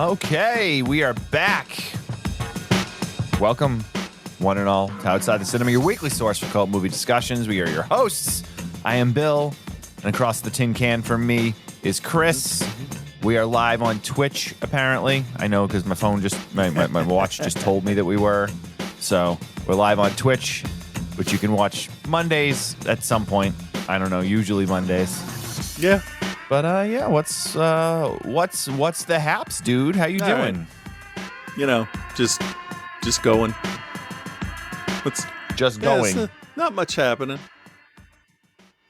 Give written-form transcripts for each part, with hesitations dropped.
Okay, we are back. Welcome, one and all, to Outside the Cinema, your weekly source for cult movie discussions. We are your hosts. I am Bill, and across the tin can from me is Chris. We are live on Twitch, apparently. I know because my phone my watch just told me that we were. So we're live on Twitch, which you can watch Mondays at some point. I don't know, usually Mondays. Yeah. But yeah, what's the haps, dude? How you doing? Right. You know, just going. Just going. Not much happening.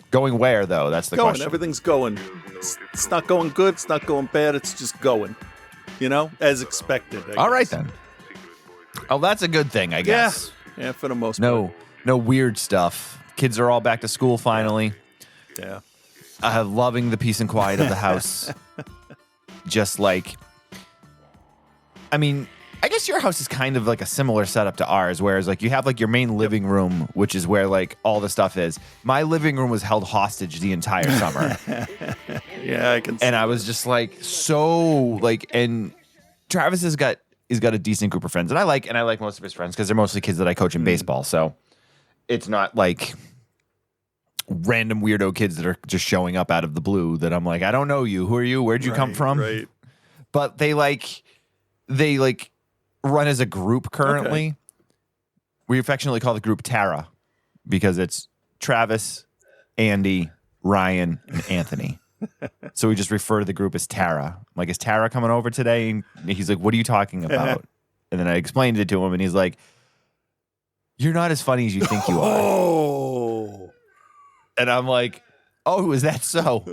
Going where though? That's the question. Everything's going. It's not going good. It's not going bad. It's just going. You know, as expected. All right then. Oh, that's a good thing, I guess. Yeah, for the most part. No weird stuff. Kids are all back to school finally. Yeah. Loving the peace and quiet of the house. Just like, I mean, I guess your house is kind of like a similar setup to ours, whereas like you have like your main living room, which is where like all the stuff is. My living room was held hostage the entire summer. Yeah, I can see. And I was just like, so like, and Travis he's got a decent group of friends, and I like most of his friends because they're mostly kids that I coach in baseball. So it's not like random weirdo kids that are just showing up out of the blue that I'm like, I don't know you. Who are you? Where'd you come from? Right. But they run as a group currently. Okay. We affectionately call the group Tara because it's Travis, Andy, Ryan, and Anthony. So we just refer to the group as Tara. I'm like, is Tara coming over today? And he's like, what are you talking about? And then I explained it to him, and he's like, you're not as funny as you think you are. Oh. And I'm like, oh, is that so?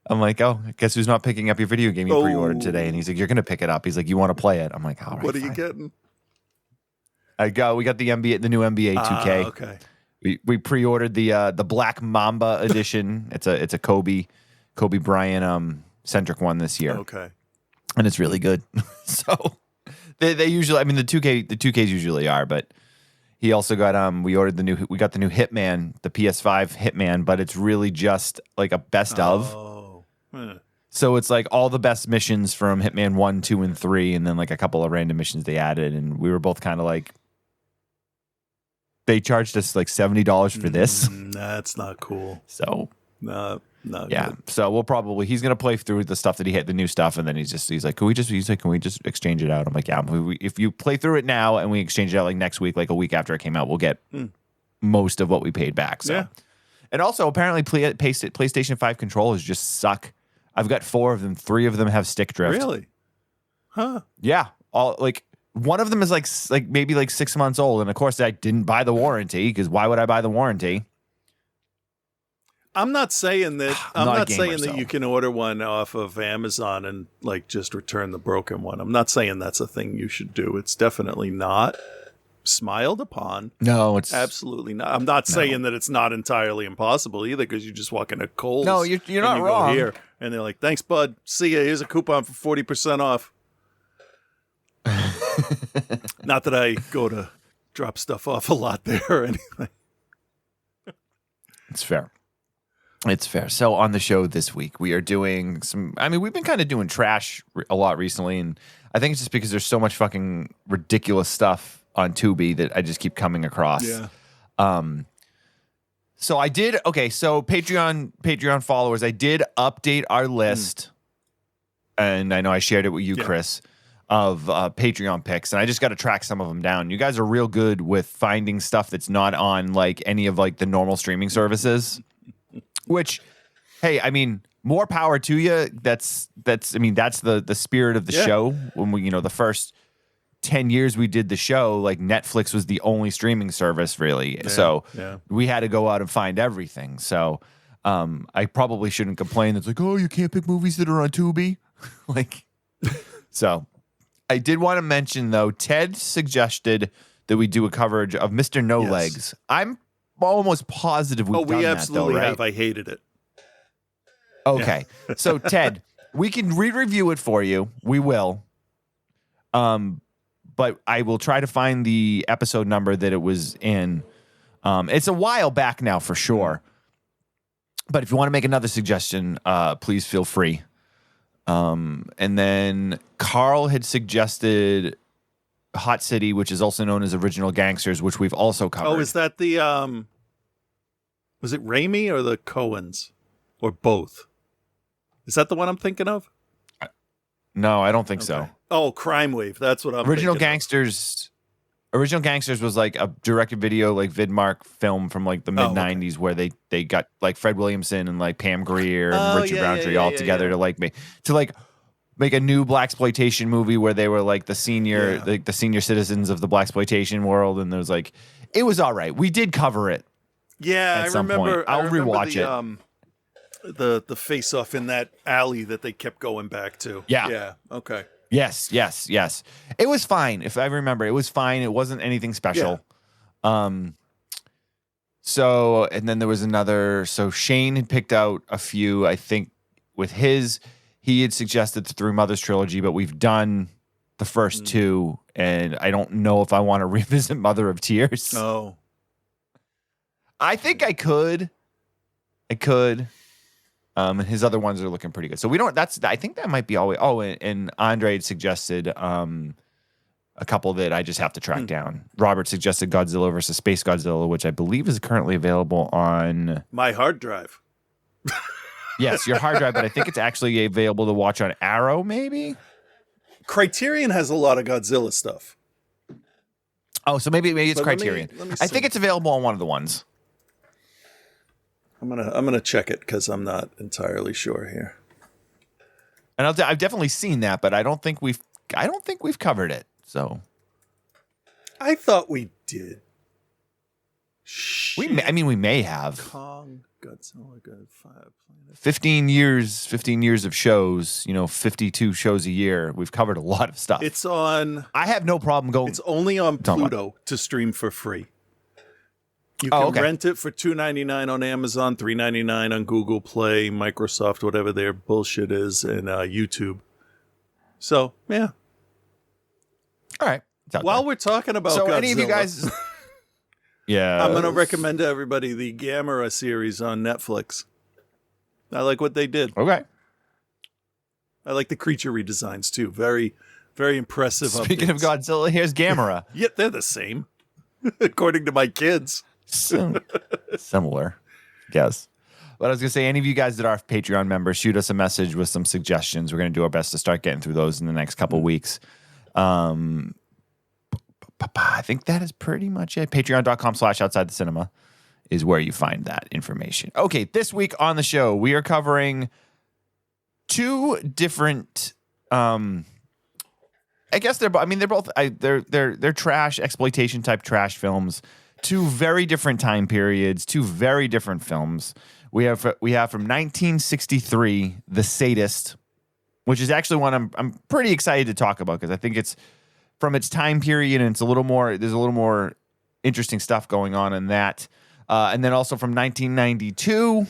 I'm like, oh, guess who's not picking up your video game you pre-ordered today? And he's like, you're going to pick it up. He's like, you want to play it? I'm like, all right. What are you getting? We got the new NBA 2K. Okay. We pre-ordered the Black Mamba edition. It's a Kobe Bryant centric one this year. Okay. And it's really good. So they usually, I mean, the 2Ks usually are, but he also got we got the new Hitman, the PS5 Hitman, but it's really just like a best of. So it's like all the best missions from Hitman 1, 2, and 3, and then like a couple of random missions they added, and we were both kind of like, they charged us like $70 for this. That's not cool. So no, yeah. Good. So he's gonna play through the stuff that he hit, the new stuff, and then he's like, can we just exchange it out? I'm like, yeah. If you play through it now and we exchange it out like next week, like a week after it came out, we'll get most of what we paid back. So. Yeah. And also apparently PlayStation 5 controllers just suck. I've got 4 of them. 3 of them have stick drift. Really? Huh? Yeah. All like one of them is like maybe like 6 months old, and of course I didn't buy the warranty because why would I buy the warranty? I'm not saying that. I'm not saying that so. You can order one off of Amazon and like just return the broken one. I'm not saying that's a thing you should do. It's definitely not smiled upon. No, it's absolutely not. I'm not saying that it's not entirely impossible either, because you just walk into Kohl's. No, you're not wrong. Go here, and they're like, "Thanks, bud. See ya. Here's a coupon for 40% off." Not that I go to drop stuff off a lot there or anything. It's fair. It's fair. So on the show this week, we are doing we've been kind of doing trash a lot recently, and I think it's just because there's so much fucking ridiculous stuff on Tubi that I just keep coming across. Yeah. So I did, so Patreon followers, I did update our list, and I know I shared it with you, Chris, of Patreon picks, and I just got to track some of them down. You guys are real good with finding stuff that's not on like any of like the normal streaming services. Which, hey, I mean, more power to you. That's the spirit of the show. When we, the first 10 years we did the show, like Netflix was the only streaming service really. So we had to go out and find everything. So I probably shouldn't complain. It's like, oh, you can't pick movies that are on Tubi. So I did want to mention though, Ted suggested that we do a coverage of Mr. No Legs. I'm almost positive we've done absolutely that, though, right? have. I hated it. Okay. So, Ted, we can re-review it for you. We will. But I will try to find the episode number that it was in. It's a while back now for sure. But if you want to make another suggestion, please feel free. And then Carl had suggested Hot City, which is also known as Original Gangsters, which we've also covered. Oh, is that the was it Raimi or the Coens? Or both? Is that the one I'm thinking of? No, I don't think so. Oh, Crime Wave. That's what I'm Original thinking Gangsters. Original Gangsters was like a direct-to-video, like Vidmark film from like the mid-90s where they got like Fred Williamson and like Pam Grier and Richard Roundtree all together to make a new blaxploitation movie where they were like the senior citizens of the blaxploitation world, and there was like it was all right. We did cover it. Yeah, at some point. I'll rewatch it. The face off in that alley that they kept going back to. Yeah. Okay. Yes. It was fine. If I remember, it was fine. It wasn't anything special. Yeah. So, and then there was another. So Shane had picked out a few. I think with his, he had suggested the Three Mothers trilogy, but we've done the first two, and I don't know if I want to revisit Mother of Tears. Oh, I think I could. And his other ones are looking pretty good. So we don't. I think that might be all. And Andre had suggested a couple that I just have to track down. Robert suggested Godzilla versus Space Godzilla, which I believe is currently available on my hard drive. Yes, your hard drive, but I think it's actually available to watch on Arrow, maybe. Criterion has a lot of Godzilla stuff. Oh, so maybe it's Criterion. Let me I think it's available on one of the ones. I'm gonna check it because I'm not entirely sure here. And I've definitely seen that, but I don't think we've covered it. So I thought we did. We may have. Kong, Godzilla, God, 15 years of shows. 52 shows a year. We've covered a lot of stuff. It's on. I have no problem going. It's only on Pluto to stream for free. You can rent it for $2.99 on Amazon, $3.99 on Google Play, Microsoft, whatever their bullshit is, and YouTube. So, yeah. All right. While we're talking about Godzilla, any of you guys... Yeah. I'm going to recommend to everybody the Gamera series on Netflix. I like what they did. Okay. I like the creature redesigns, too. Very, very impressive. Speaking of Godzilla, here's Gamera. Yeah, they're the same, according to my kids. Similar, yes. But I was gonna say, any of you guys that are Patreon members, shoot us a message with some suggestions. We're gonna do our best to start getting through those in the next couple weeks. I think that is pretty much it. Patreon.com/outside the cinema is where you find that information. Okay, this week on the show, we are covering two different. I guess they're both they're trash exploitation type trash films. Two very different time periods, two very different films. We have from 1963, The Sadist, which is actually one I'm pretty excited to talk about because I think it's from its time period and there's a little more interesting stuff going on in that. And then also from 1992,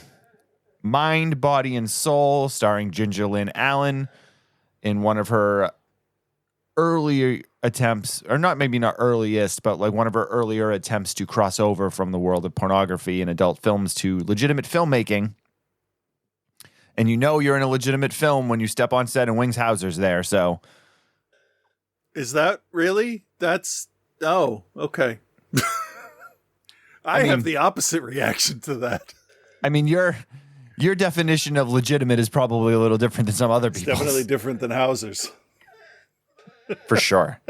Mind, Body, and Soul, starring Ginger Lynn Allen in one of her earlier attempts, or not earliest, but like one of her earlier attempts to cross over from the world of pornography and adult films to legitimate filmmaking. And you're in a legitimate film when you step on set and Wings Hauser's there. So, is that really? Okay. I have the opposite reaction to that. I mean, your definition of legitimate is probably a little different than some other people's. Definitely different than Hauser's. For sure.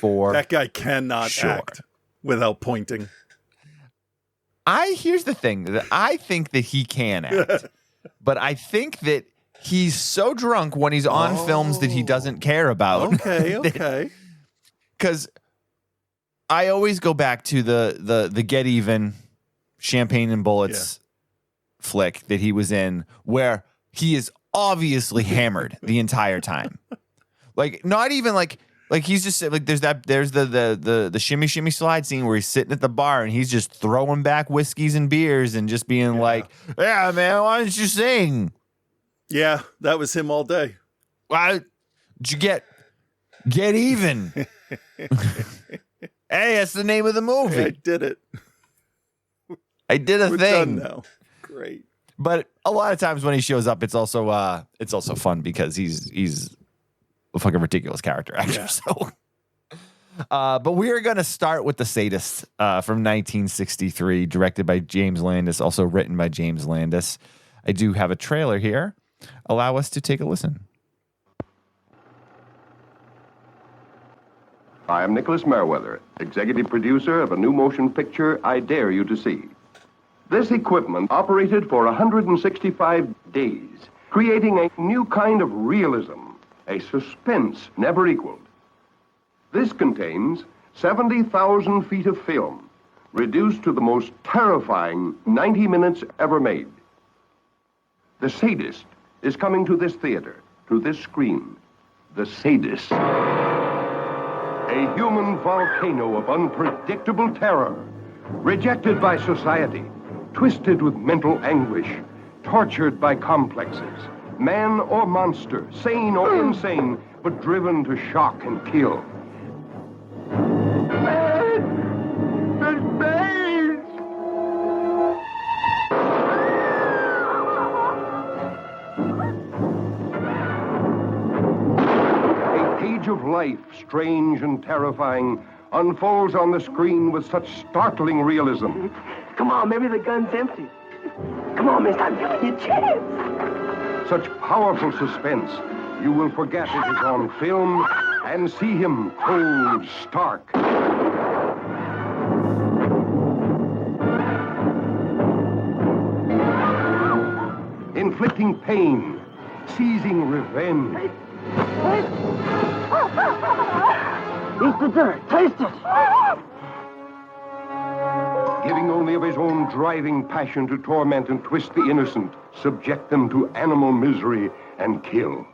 That guy cannot act without pointing. Here's the thing. That I think that he can act. But I think that he's so drunk when he's on films that he doesn't care about. Okay. Because I always go back to the Get Even Champagne and Bullets flick that he was in, where he is obviously hammered the entire time. Like, not even like he's just like there's the shimmy shimmy slide scene where he's sitting at the bar and he's just throwing back whiskeys and beers and just being like, "Yeah, man, why don't you sing?" Yeah, that was him all day. Why did you get even? Hey, that's the name of the movie. I did it. I did a We're thing. done now. Great. But a lot of times when he shows up, it's also fun because he's a fucking ridiculous character actor. Yeah. So, but we are going to start with The Sadist from 1963, directed by James Landis, also written by James Landis. I do have a trailer here. Allow us to take a listen. I am Nicholas Merriweather, executive producer of a new motion picture I dare you to see. This equipment operated for 165 days, creating a new kind of realism, a suspense never equaled. This contains 70,000 feet of film, reduced to the most terrifying 90 minutes ever made. The Sadist is coming to this theater, to this screen. The Sadist. A human volcano of unpredictable terror, rejected by society, twisted with mental anguish, tortured by complexes, man or monster, sane or insane, but driven to shock and kill. Of life, strange and terrifying, unfolds on the screen with such startling realism. Come on, maybe the gun's empty. Come on, mister, I'm giving you a chance. Such powerful suspense, you will forget it is on film and see him cold, stark. Inflicting pain, seizing revenge. Eat the dirt. Taste it. Giving only of his own driving passion to torment and twist the innocent, subject them to animal misery, and kill.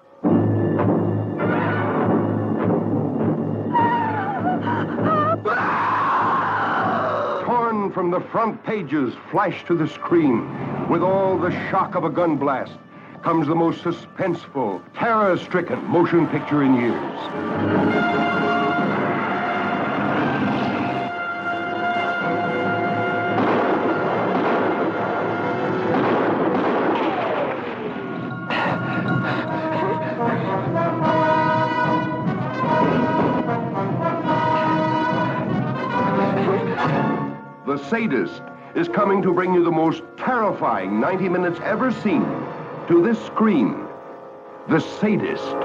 Torn from the front pages, flash to the screen, with all the shock of a gun blast, comes the most suspenseful, terror-stricken motion picture in years. The Sadist is coming to bring you the most terrifying 90 minutes ever seen to this screen. The Sadist.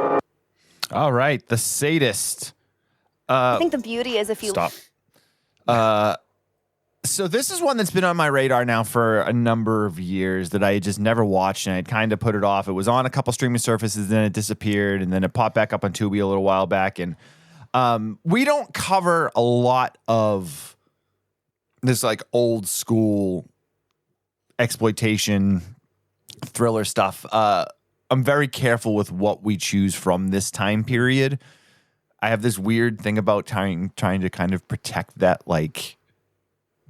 All right, The Sadist. I think the beauty is if you... Stop. So this is one that's been on my radar now for a number of years that I just never watched, and I'd kind of put it off. It was on a couple streaming services, then it disappeared, and then it popped back up on Tubi a little while back. And we don't cover a lot of this like old school exploitation thriller stuff. I'm very careful with what we choose from this time period. I have this weird thing about trying to kind of protect that like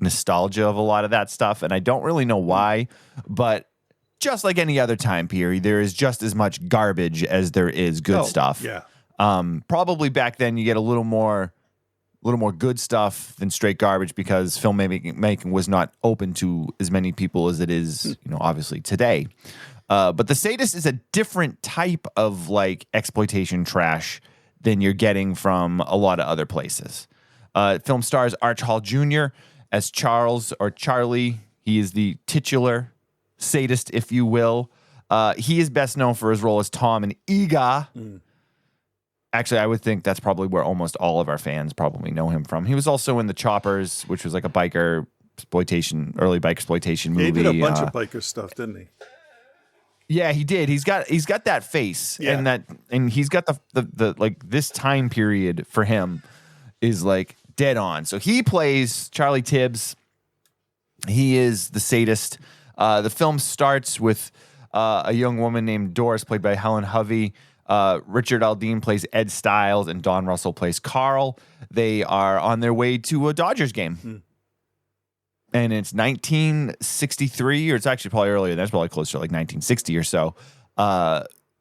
nostalgia of a lot of that stuff, and I don't really know why, but just like any other time period, there is just as much garbage as there is good stuff. Yeah. Probably back then you get a little more good stuff than straight garbage because filmmaking was not open to as many people as it is, obviously today. But The Sadist is a different type of like exploitation trash than you're getting from a lot of other places. Film stars Arch Hall Jr. as Charles or Charlie. He is the titular sadist, if you will. He is best known for his role as Tom in Ega. Actually, I would think that's probably where almost all of our fans probably know him from. He was also in The Choppers, which was like a early biker exploitation movie. He did a bunch of biker stuff, didn't he? Yeah, he did. He's got that face, and he's got the like this time period for him is like dead on. So he plays Charlie Tibbs. He is the sadist. The film starts with a young woman named Doris, played by Helen Hovey. Richard Aldine plays Ed Stiles, and Don Russell plays Carl. They are on their way to a Dodgers game. And it's 1963, or it's actually probably earlier. That's probably closer to like 1960 or so.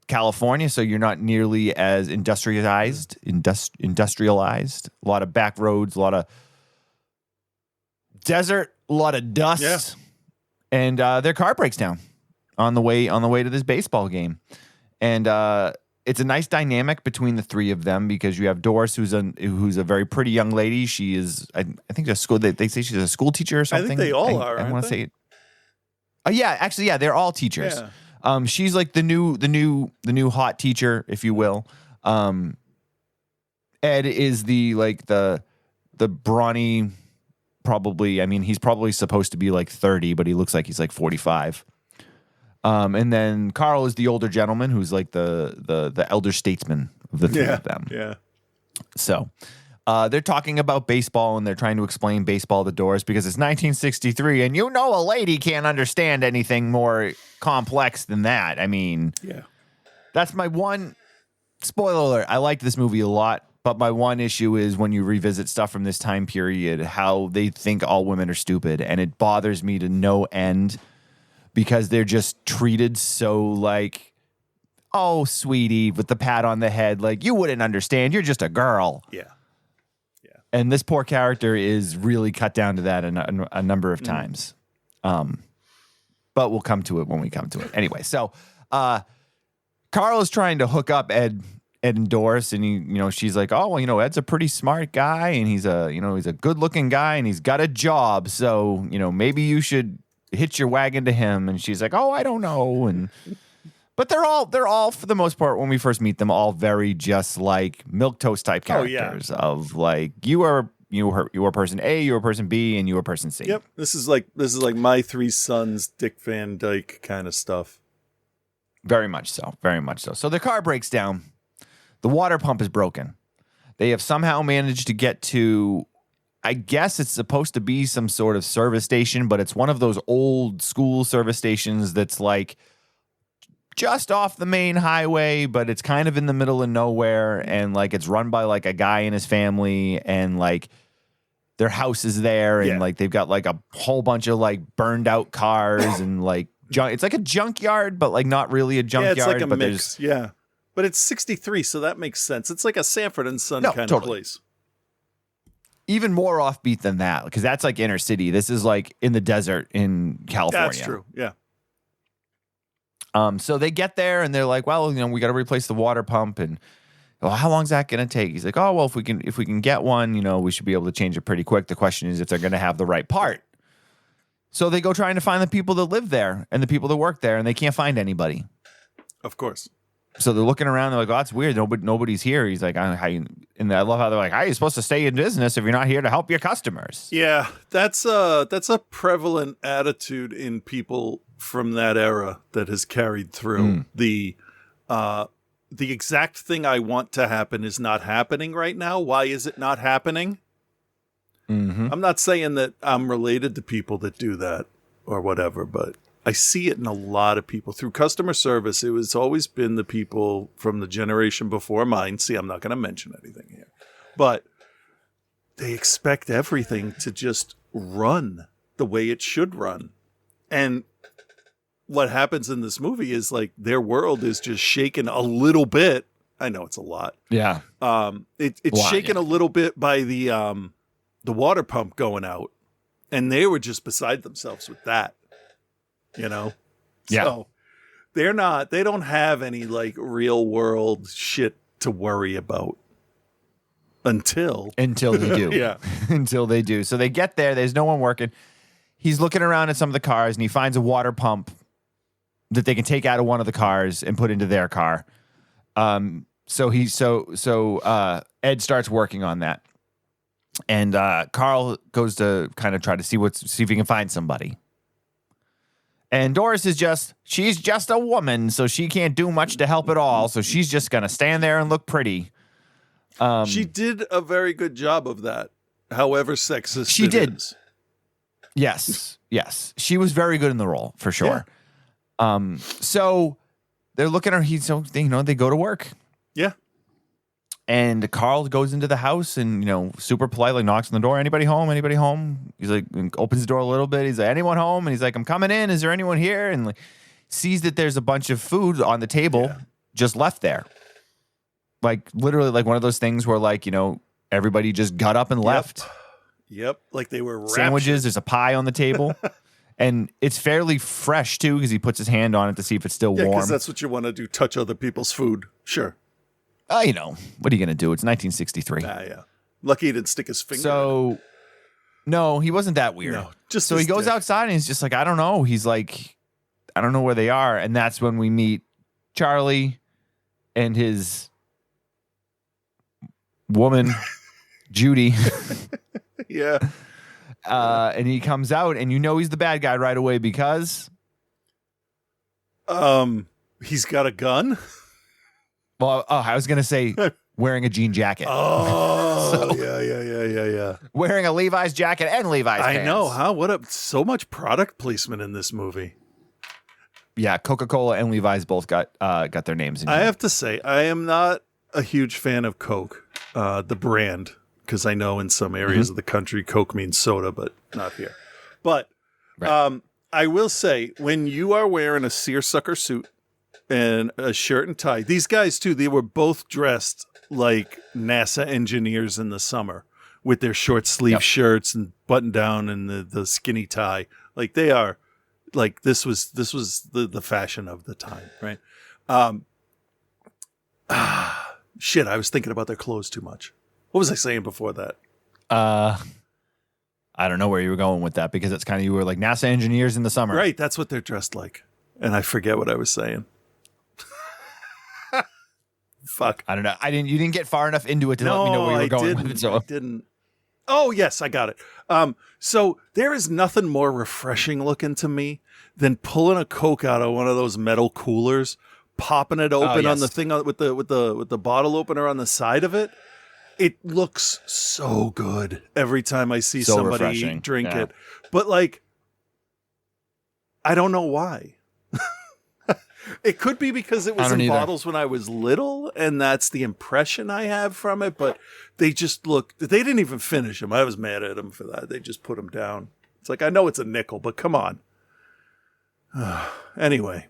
California, so you're not nearly as industrialized. A lot of back roads, a lot of desert, a lot of dust. Yeah. And their car breaks down. on the way to this baseball game. And it's a nice dynamic between the three of them because you have Doris, who's a very pretty young lady. She is, I think, a school. They say she's a school teacher or something. I think they all are. I want to say it. Oh yeah, actually, yeah, they're all teachers. Yeah. She's like the new hot teacher, if you will. Ed is the brawny, probably. I mean, he's probably supposed to be like 30, but he looks like he's like 45. And then Carl is the older gentleman who's like the elder statesman of the three of them. Yeah. So they're talking about baseball and they're trying to explain baseball to Doris because it's 1963 and a lady can't understand anything more complex than that. I mean, that's my one spoiler alert. I liked this movie a lot, but my one issue is when you revisit stuff from this time period, how they think all women are stupid, and it bothers me to no end. Because they're just treated so like, oh, sweetie, with the pat on the head. Like, you wouldn't understand. You're just a girl. Yeah. And this poor character is really cut down to that a number of times. But we'll come to it when we come to it. Anyway, so Carl is trying to hook up Ed and Doris, and she's like, oh, well, Ed's a pretty smart guy, and he's a good-looking guy, and he's got a job. So, maybe you should hitch your wagon to him. And she's like, oh, I don't know. But they're all for the most part, when we first meet them, all very just like milquetoast type characters of like, you are person A, you are person B, and you are person C. Yep. This is like My Three Sons, Dick Van Dyke kind of stuff. Very much so. Very much so. So the car breaks down. The water pump is broken. They have somehow managed to get to, I guess it's supposed to be some sort of service station, but it's one of those old school service stations that's like just off the main highway, but it's kind of in the middle of nowhere, and like it's run by like a guy and his family, and like their house is there, and like they've got like a whole bunch of like burned out cars and like it's like a junkyard, but like not really a junkyard. Yeah, it's like a but mix. Yeah, but it's 63, so that makes sense. It's like a Sanford and Son kind of place. Even more offbeat than that, because that's like inner city. This is like in the desert in California. That's true. Yeah. So they get there and they're like, well, we got to replace the water pump, and how long is that going to take? He's like, oh, well, if we can get one, we should be able to change it pretty quick. The question is if they're going to have the right part. So they go trying to find the people that live there and the people that work there, and they can't find anybody. Of course. So they're looking around. They're like, oh, that's weird. Nobody's here. He's like, and I love how they're like, how are you supposed to stay in business if you're not here to help your customers? Yeah, that's a prevalent attitude in people from that era that has carried through. The exact thing I want to happen is not happening right now. Why is it not happening? Mm-hmm. I'm not saying that I'm related to people that do that or whatever, but I see it in a lot of people through customer service. It was always been the people from the generation before mine. See, I'm not going to mention anything here, but they expect everything to just run the way it should run. And what happens in this movie is like their world is just shaken a little bit. I know it's a lot. Yeah. It's shaken a little bit by the water pump going out, and they were just beside themselves with that. Yeah. So they don't have any like real world shit to worry about until they do. Yeah. Until they do. So they get there. There's no one working. He's looking around at some of the cars, and he finds a water pump that they can take out of one of the cars and put into their car. So Ed starts working on that, and Carl goes to kind of try to see if he can find somebody. And Doris she's just a woman, so she can't do much to help at all. So she's just going to stand there and look pretty. She did a very good job of that, however sexist she did. Is. Yes. She was very good in the role, for sure. Yeah. So they're looking at her. They go to work. Yeah. And Carl goes into the house and, super politely knocks on the door. Anybody home? Anybody home? He's like, opens the door a little bit. He's like, anyone home? And he's like, I'm coming in. Is there anyone here? And like, sees that there's a bunch of food on the table just left there. Like literally like one of those things where like, everybody just got up and left. Yep. Like they were sandwiches. There's a pie on the table. And it's fairly fresh, too, because he puts his hand on it to see if it's still warm. because that's what you want to do, touch other people's food. Sure. What are you going to do? It's 1963. Yeah. Lucky he didn't stick his finger in it. So, no, he wasn't that weird. No, just so he goes outside and he's just like, I don't know. He's like, I don't know where they are. And that's when we meet Charlie and his woman, Judy. Yeah. And he comes out, and he's the bad guy right away because he's got a gun. Well, I was gonna say wearing a jean jacket. Oh, yeah. Wearing a Levi's jacket and Levi's pants. I know, huh? So much product placement in this movie. Yeah, Coca-Cola and Levi's both got their names in I here. have to say, I am not a huge fan of Coke, the brand. Because I know in some areas of the country, Coke means soda, but not here. But I will say, when you are wearing a seersucker suit and a shirt and tie, these guys, too, they were both dressed like NASA engineers in the summer with their short sleeve shirts and button down and the skinny tie. Like they are, like this was the fashion of the time, right? Shit, I was thinking about their clothes too much. What was I saying before that? I don't know where you were going with that because it's kind of, you were like NASA engineers in the summer. Right, that's what they're dressed like. And I forget what I was saying. Fuck. I don't know. You didn't get far enough into it to let me know where you were going with it. So I didn't. Oh, yes, I got it. So there is nothing more refreshing looking to me than pulling a Coke out of one of those metal coolers, popping it open on the thing with the bottle opener on the side of it. It looks so good every time I see somebody refreshing. drink it. But like, I don't know why. It could be because it was in bottles when I was little, and that's the impression I have from it. But they just they didn't even finish them. I was mad at them for that. They just put them down. It's like, I know it's a nickel, but come on. Anyway,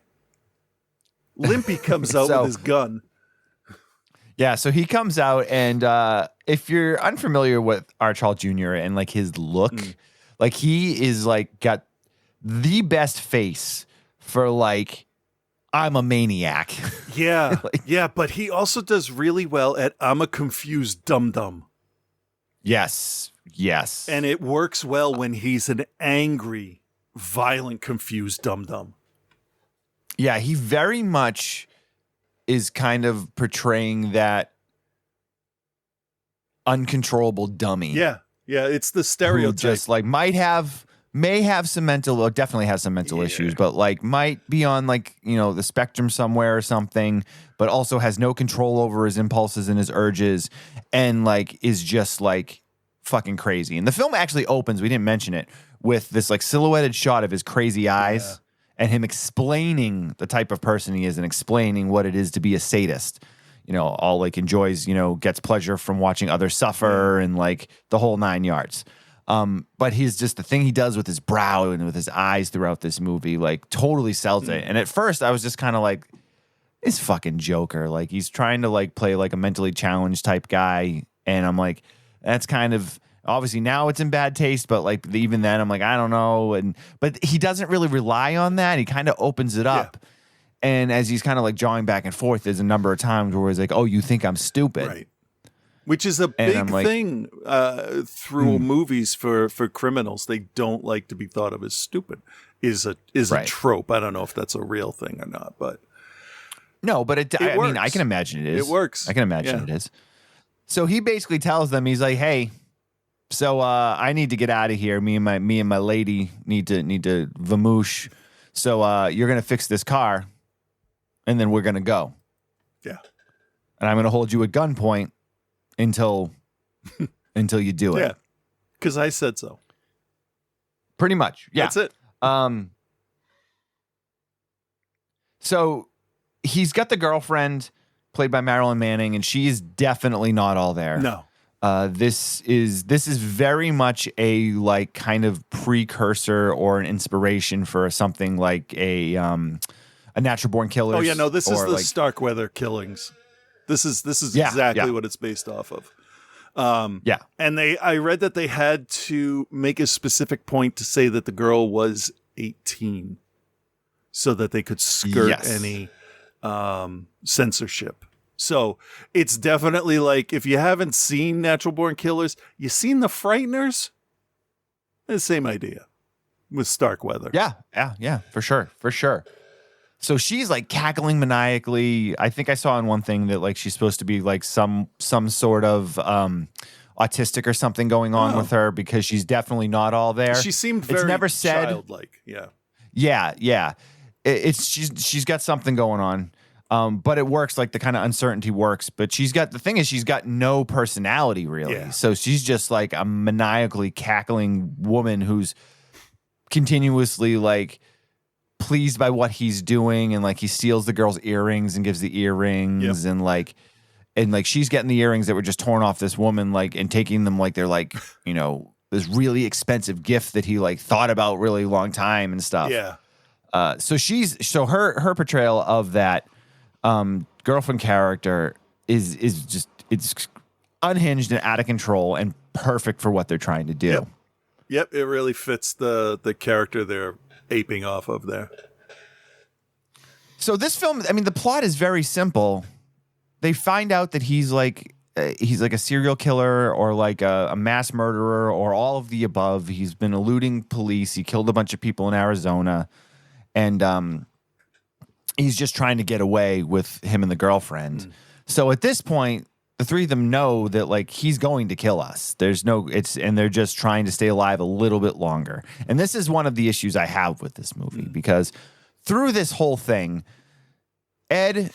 Limpy comes out with his gun. Yeah, so he comes out, and if you're unfamiliar with Archibald Jr. and like his look, like he is like got the best face for like, I'm a maniac. Yeah, but he also does really well at I'm a confused dum-dum. Yes. And it works well when he's an angry, violent, confused dum-dum. Yeah, he very much is kind of portraying that uncontrollable dummy. Yeah, it's the stereotype. Who just like may have some definitely has some mental issues, but like might be on like, the spectrum somewhere or something, but also has no control over his impulses and his urges, and like is just like fucking crazy. And the film actually opens, we didn't mention it, with this like silhouetted shot of his crazy eyes. And him explaining the type of person he is and explaining what it is to be a sadist. All like enjoys, gets pleasure from watching others suffer and like the whole 9 yards. But he's just the thing he does with his brow and with his eyes throughout this movie, like totally sells it. And at first I was just kind of like, this fucking Joker. Like he's trying to like play like a mentally challenged type guy. And I'm like, that's kind of, obviously now it's in bad taste, but like even then I'm like, I don't know. But he doesn't really rely on that. He kind of opens it up. Yeah. And as he's kind of like jawing back and forth, there's a number of times where he's like, oh, you think I'm stupid. Right. Which is a big thing through movies for criminals. They don't like to be thought of as stupid is a trope. I don't know if that's a real thing or not, but. No, but I mean, I can imagine it is. It works. I can imagine it is. So he basically tells them, he's like, hey, so I need to get out of here. Me and my lady need to vamoosh. So you're gonna fix this car, and then we're gonna go. Yeah. And I'm gonna hold you at gunpoint until you do it. Yeah. Because I said so. Pretty much. Yeah. That's it. So he's got the girlfriend played by Marilyn Manning, and she's definitely not all there. No. This is very much a like kind of precursor or an inspiration for something like a Natural Born Killers. Oh yeah, no, this is the like, Starkweather killings. This is exactly what it's based off of. And I read that they had to make a specific point to say that the girl was 18 so that they could skirt Yes. any censorship. So it's definitely like, if you haven't seen Natural Born Killers, you seen The Frighteners? The same idea with Starkweather. Yeah, for sure. So she's like cackling maniacally. I think I saw in one thing that like she's supposed to be like some sort of autistic or something going on with her, because she's definitely not all there. She seemed very never said, childlike. Yeah. Yeah. She's got something going on. But it works, like the kind of uncertainty works. But she's got no personality really. Yeah. So she's just like a maniacally cackling woman who's continuously like pleased by what he's doing, and like he steals the girl's earrings and gives the earrings, and like she's getting the earrings that were just torn off this woman, like, and taking them like they're like, you know, this really expensive gift that he like thought about really long time and stuff. Yeah. So her portrayal of that girlfriend character is just, it's unhinged and out of control and perfect for what they're trying to do. Yep, it really fits the character they're aping off of there. So this film, I mean, the plot is very simple. They find out that he's like a serial killer or like a mass murderer or all of the above. He's been eluding police. He killed a bunch of people in Arizona, and he's just trying to get away with him and the girlfriend. So at this point, the three of them know that like he's going to kill us. And they're just trying to stay alive a little bit longer. And this is one of the issues I have with this movie, because through this whole thing, Ed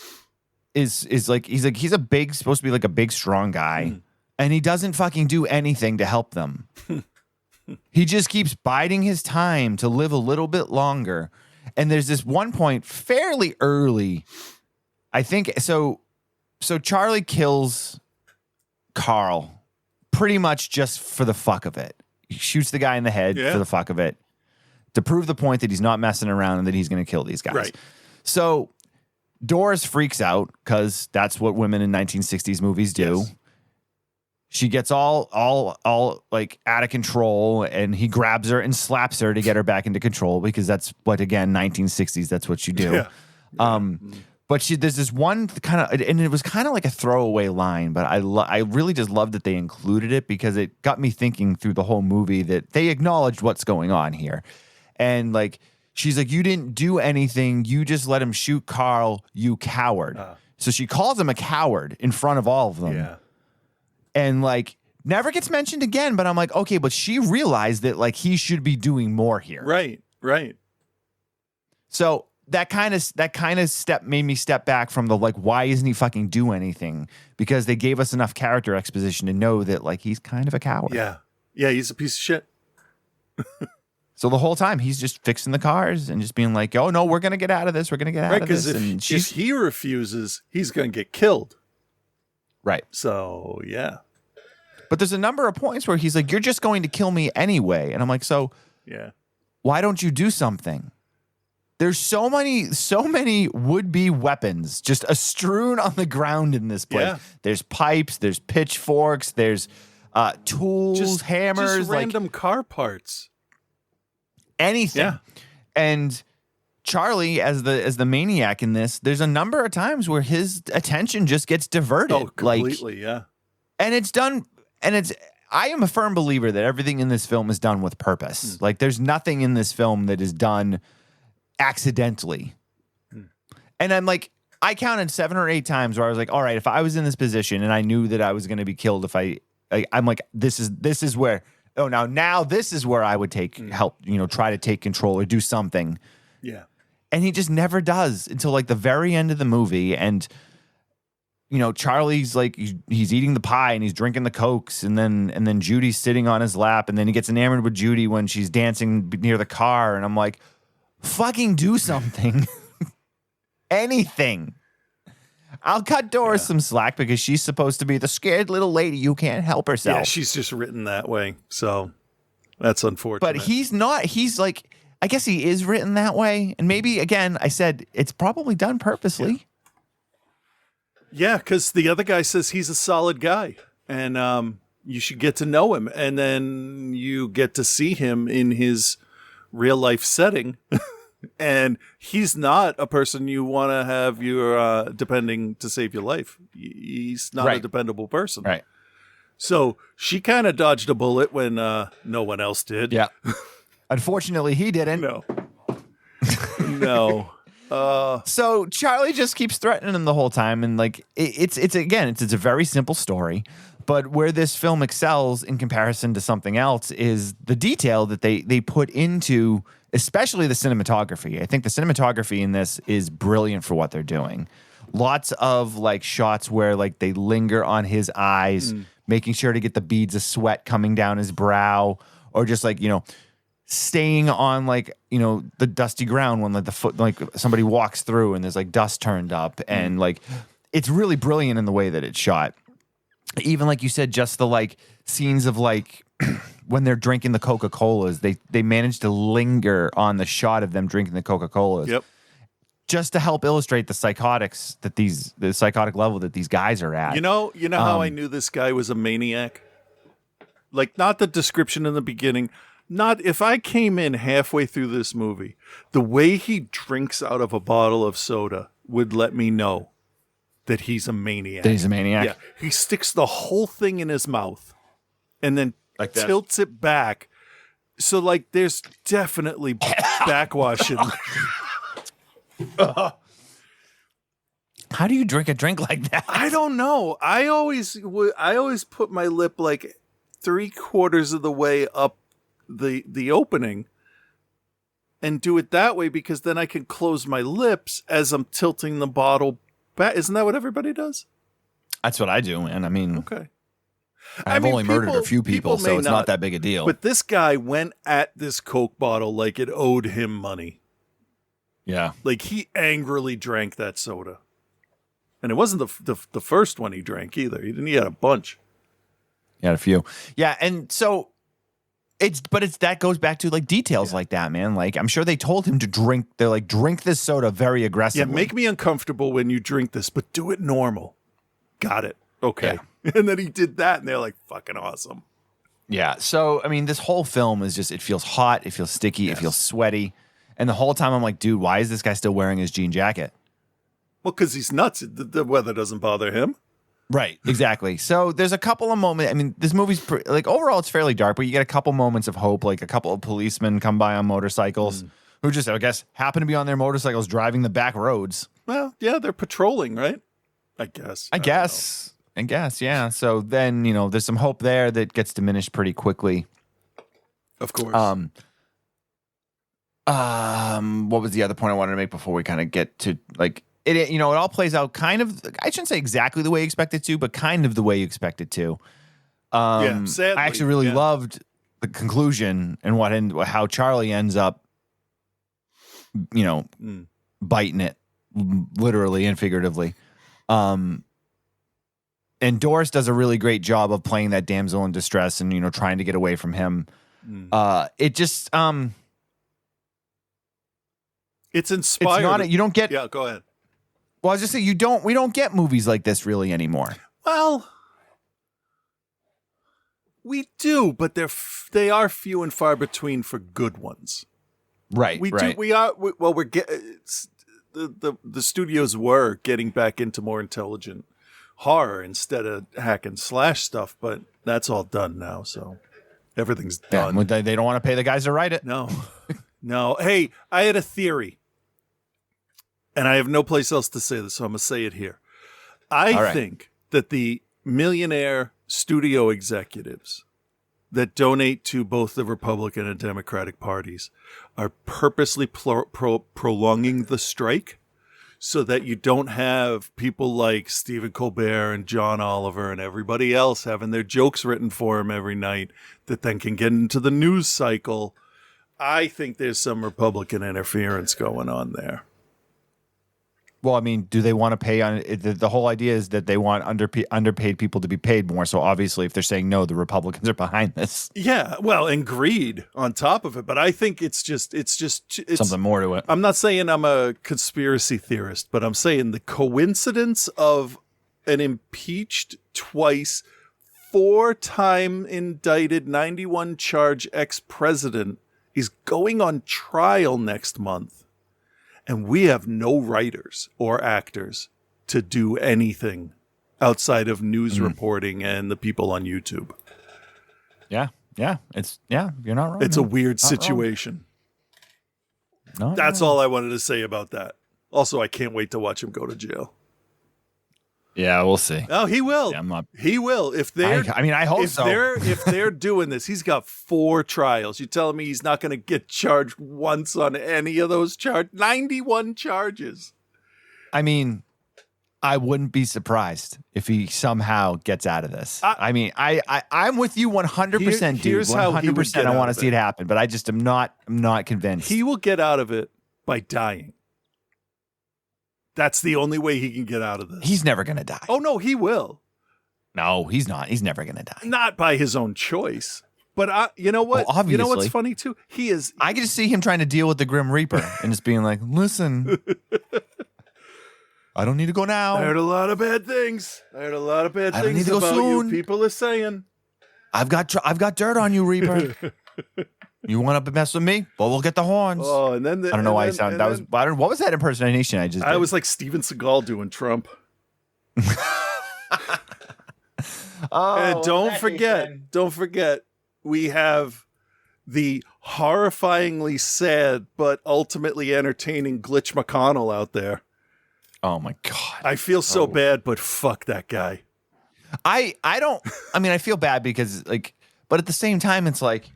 is like he's supposed to be like a big strong guy, and he doesn't fucking do anything to help them. He just keeps biding his time to live a little bit longer. And there's this one point fairly early, I think. So Charlie kills Carl pretty much just for the fuck of it. He shoots the guy in the head for the fuck of it, to prove the point that he's not messing around and that he's going to kill these guys. Right. So Doris freaks out, because that's what women in 1960s movies do. Yes. She gets all like out of control, and he grabs her and slaps her to get her back into control, because that's what, again, 1960s, that's what you do. Yeah. But there's this one kind of, and it was kind of like a throwaway line, but I really just loved that they included it, because it got me thinking through the whole movie that they acknowledged what's going on here. And like, she's like, you didn't do anything. You just let him shoot Carl, you coward. So she calls him a coward in front of all of them. Yeah. And like, never gets mentioned again, but I'm like, okay, but she realized that like he should be doing more here. Right. So that kind of step made me step back from the like, why isn't he fucking do anything? Because they gave us enough character exposition to know that like he's kind of a coward. Yeah. Yeah, he's a piece of shit. So the whole time he's just fixing the cars and just being like, oh no, we're gonna get out of this. We're gonna get out of this. Because if he refuses, he's gonna get killed. Right. So yeah. But there's a number of points where he's like, you're just going to kill me anyway. And I'm like, so yeah, why don't you do something? There's so many would-be weapons just strewn on the ground in this place. Yeah. There's pipes, there's pitchforks, there's tools, hammers, just random car parts. Anything. Yeah. And Charlie, as the maniac in this, there's a number of times where his attention just gets diverted. Oh, completely, yeah. And it's done, and I am a firm believer that everything in this film is done with purpose. Like, there's nothing in this film that is done accidentally. And I'm like, I counted 7 or 8 times where I was like, all right, if I was in this position and I knew that I was going to be killed, I'm like, this is where, now this is where I would take help, try to take control or do something. Yeah. And he just never does until like the very end of the movie. And, Charlie's like, he's eating the pie and he's drinking the Cokes. And then Judy's sitting on his lap. And then he gets enamored with Judy when she's dancing near the car. And I'm like, fucking do something. Anything. I'll cut Doris some slack because she's supposed to be the scared little lady who can't help herself. Yeah, she's just written that way. So that's unfortunate. But he's not. He's like, I guess he is written that way. And maybe, again, I said it's probably done purposely. Yeah, because the other guy says he's a solid guy. And you should get to know him. And then you get to see him in his real life setting. And he's not a person you want to have your depending to save your life. He's not a dependable person. Right. So she kind of dodged a bullet when no one else did. Yeah. Unfortunately, he didn't. No. No. So Charlie just keeps threatening him the whole time, and like it's a very simple story, but where this film excels in comparison to something else is the detail that they put into, especially the cinematography. I think the cinematography in this is brilliant for what they're doing. Lots of like shots where like they linger on his eyes, making sure to get the beads of sweat coming down his brow, or just like, staying on like, the dusty ground when like the foot, like somebody walks through and there's like dust turned up, and like it's really brilliant in the way that it's shot. Even like you said, just the like scenes of like when they're drinking the Coca-Colas, they manage to linger on the shot of them drinking the Coca-Colas. Yep. Just to help illustrate the the psychotic level that these guys are at. You know how I knew this guy was a maniac? Like, not the description in the beginning. Not if I came in halfway through this movie, the way he drinks out of a bottle of soda would let me know that he's a maniac. Yeah. He sticks the whole thing in his mouth and then like tilts it back. So, like, there's definitely backwash in there. How do you drink a drink like that? I don't know. I always put my lip like 3/4 of the way up the opening and do it that way, because then I can close my lips as I'm tilting the bottle back. Isn't that what everybody does? That's what I do, man. I mean, okay. I've only murdered a few people, so it's not that big a deal. But this guy went at this Coke bottle like it owed him money. Yeah. Like, he angrily drank that soda. And it wasn't the first one he drank either. He had a bunch. He had a few. Yeah, and so that goes back to like details like that, man. Like, I'm sure they told him to drink. They're like, drink this soda very aggressively. Yeah, make me uncomfortable when you drink this, but do it normal. Got it. Okay. Yeah. And then he did that, and they're like, fucking awesome. Yeah. So, I mean, this whole film is just, it feels hot, it feels sticky, it feels sweaty. And the whole time I'm like, dude, why is this guy still wearing his jean jacket? Well, because he's nuts. The weather doesn't bother him. Right, exactly. So there's a couple of moments. I mean, this movie's like, overall it's fairly dark, but you get a couple moments of hope. Like a couple of policemen come by on motorcycles who just, I guess, happen to be on their motorcycles driving the back roads. Well, yeah, they're patrolling, right? I guess, yeah. So then, there's some hope there that gets diminished pretty quickly. Of course. What was the other point I wanted to make before we kind of get to like it? It all plays out kind of. I shouldn't say exactly the way you expect it to, but kind of the way you expect it to. Sadly, I actually really loved the conclusion and how Charlie ends up, biting it, literally and figuratively. And Doris does a really great job of playing that damsel in distress and trying to get away from him. It just it's inspiring. It's not. You don't get. Yeah, go ahead. Well, I was just saying we don't get movies like this really anymore. Well, we do, but they are few and far between for good ones. Right. We're the studios were getting back into more intelligent horror instead of hack and slash stuff, but that's all done now, so everything's done. Yeah, they don't want to pay the guys to write it. No. No. Hey, I had a theory. And I have no place else to say this, so I'm going to say it here. I think that the millionaire studio executives that donate to both the Republican and Democratic parties are purposely prolonging the strike so that you don't have people like Stephen Colbert and John Oliver and everybody else having their jokes written for them every night that then can get into the news cycle. I think there's some Republican interference going on there. Well, I mean, do they want to pay on it? The whole idea is that they want underpaid people to be paid more. So obviously, if they're saying no, the Republicans are behind this. Yeah, well, and greed on top of it. But I think it's something more to it. I'm not saying I'm a conspiracy theorist, but I'm saying the coincidence of an impeached twice, 4-time indicted, 91 charge ex-president is going on trial next month, and we have no writers or actors to do anything outside of news reporting and the people on YouTube. Yeah. You're not wrong. It's a weird situation. No, That's all I wanted to say about that. Also, I can't wait to watch him go to jail. Yeah, we'll see. Oh, he will. Yeah, I'm not. He will. If they're, I hope so. If they're doing this, he's got 4 trials. You telling me he's not going to get charged once on any of those 91 charges. I mean, I wouldn't be surprised if he somehow gets out of this. I'm with you 100%, dude. Here's how he would 100%. get I out want to of see it. it happen, but I'm not convinced. He will get out of it by dying. That's the only way he can get out of this. He's never going to die. Oh, no, he will. No, he's not. He's never going to die. Not by his own choice. But you know what? Well, obviously. You know what's funny, too? He is... I can just see him trying to deal with the Grim Reaper and just being like, listen, I don't need to go now. I heard a lot of bad things. I heard a lot of bad I don't things need to go about soon. you. People are saying. I've got dirt on you, Reaper. You want to mess with me? Well, we'll get the horns. Oh, and then I don't know why he sounded. What was that impersonation I just did? I was like Steven Seagal doing Trump. And don't forget, we have the horrifyingly sad but ultimately entertaining Glitch McConnell out there. Oh my God. I feel so bad, but fuck that guy. I feel bad because but at the same time, it's like,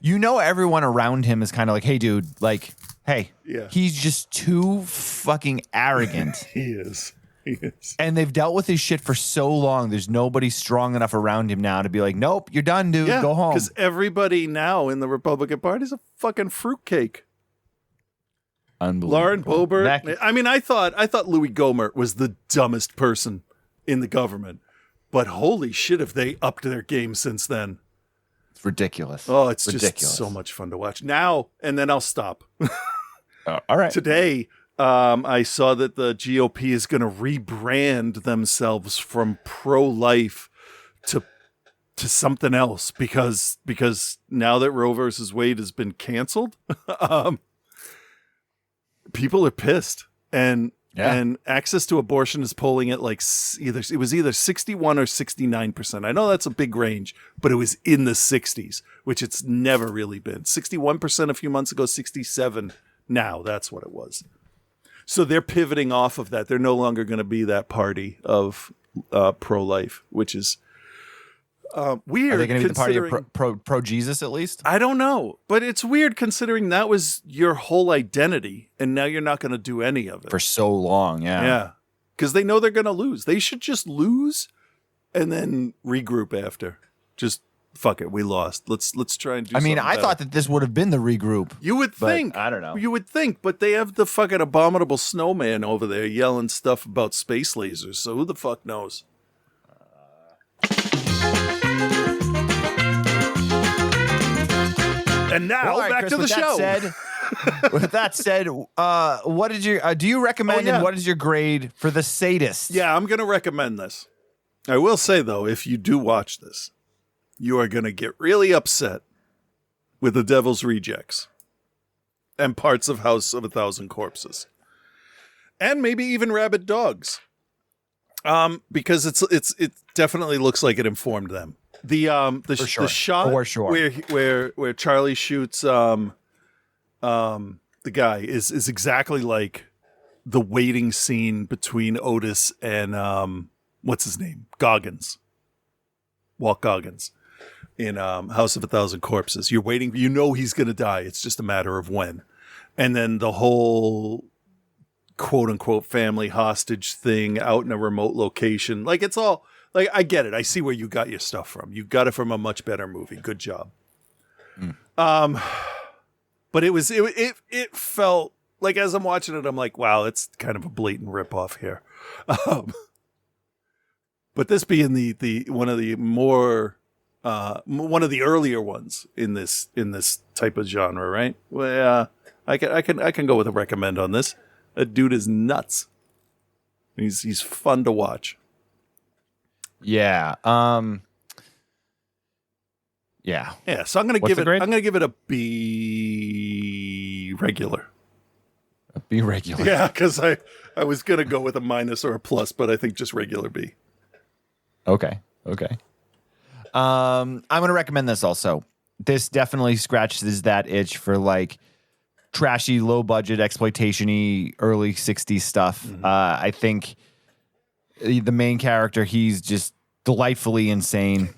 everyone around him is kind of like, hey, dude, hey, Yeah. he's just too fucking arrogant. He is. And they've dealt with his shit for so long. There's nobody strong enough around him now to be like, nope, you're done, dude. Yeah, Go home. because everybody now in the Republican Party is a fucking fruitcake. Unbelievable. Lauren Boebert. I thought Louis Gohmert was the dumbest person in the government. But holy shit, have they upped their game since then? It's ridiculous. Oh, it's ridiculous. Just so much fun to watch. Now, and then I'll stop. All right. Today, I saw that the GOP is going to rebrand themselves from pro-life to something else because now that Roe versus Wade has been canceled, people are pissed, and access to abortion is polling at either 61 or 69%. I know that's a big range, but it was in the 60s, which it's never really been. 61% a few months ago, 67 now. That's what it was. So they're pivoting off of that. They're no longer going to be that party of pro-life, which is weird. Are they going to be the party of pro Jesus at least? I don't know, but it's weird considering that was your whole identity, and now you're not going to do any of it For so long, yeah. Yeah, because they know they're going to lose. They should just lose and then regroup after. Just fuck it, we lost. Let's try and do. I thought that this would have been the regroup. You would think. I don't know. You would think, but they have the fucking abominable snowman over there yelling stuff about space lasers. So who the fuck knows? And now back Chris, to the show. With that said, what did you do you recommend and what is your grade for The Sadist? Yeah, I'm going to recommend this. I will say, though, if you do watch this, you are going to get really upset with The Devil's Rejects and parts of House of a Thousand Corpses. And maybe even Rabid Dogs. Because it definitely looks like it informed them. The shot For sure. where Charlie shoots the guy is exactly like the waiting scene between Otis and what's his name? Walt Goggins in House of a Thousand Corpses. You're waiting, you know he's gonna die. It's just a matter of when. And then the whole quote unquote family hostage thing out in a remote location. Like it's all like, I get it. I see where you got your stuff from. You got it from a much better movie. Good job. But it felt like, as I'm watching it, I'm like, wow, it's kind of a blatant ripoff here. But this being the one of the more one of the earlier ones in this type of genre, right? Well, I can go with a recommend on this. That dude is nuts. He's fun to watch. Yeah. Yeah. So I'm gonna What's give the it. grade? I'm gonna give it a B. regular. Be regular. Yeah, because I was going to go with a minus or a plus, but I think just regular B. Okay. I'm going to recommend this also. This definitely scratches that itch for like trashy, low budget, exploitation-y, early 60s stuff. I think the main character, he's just delightfully insane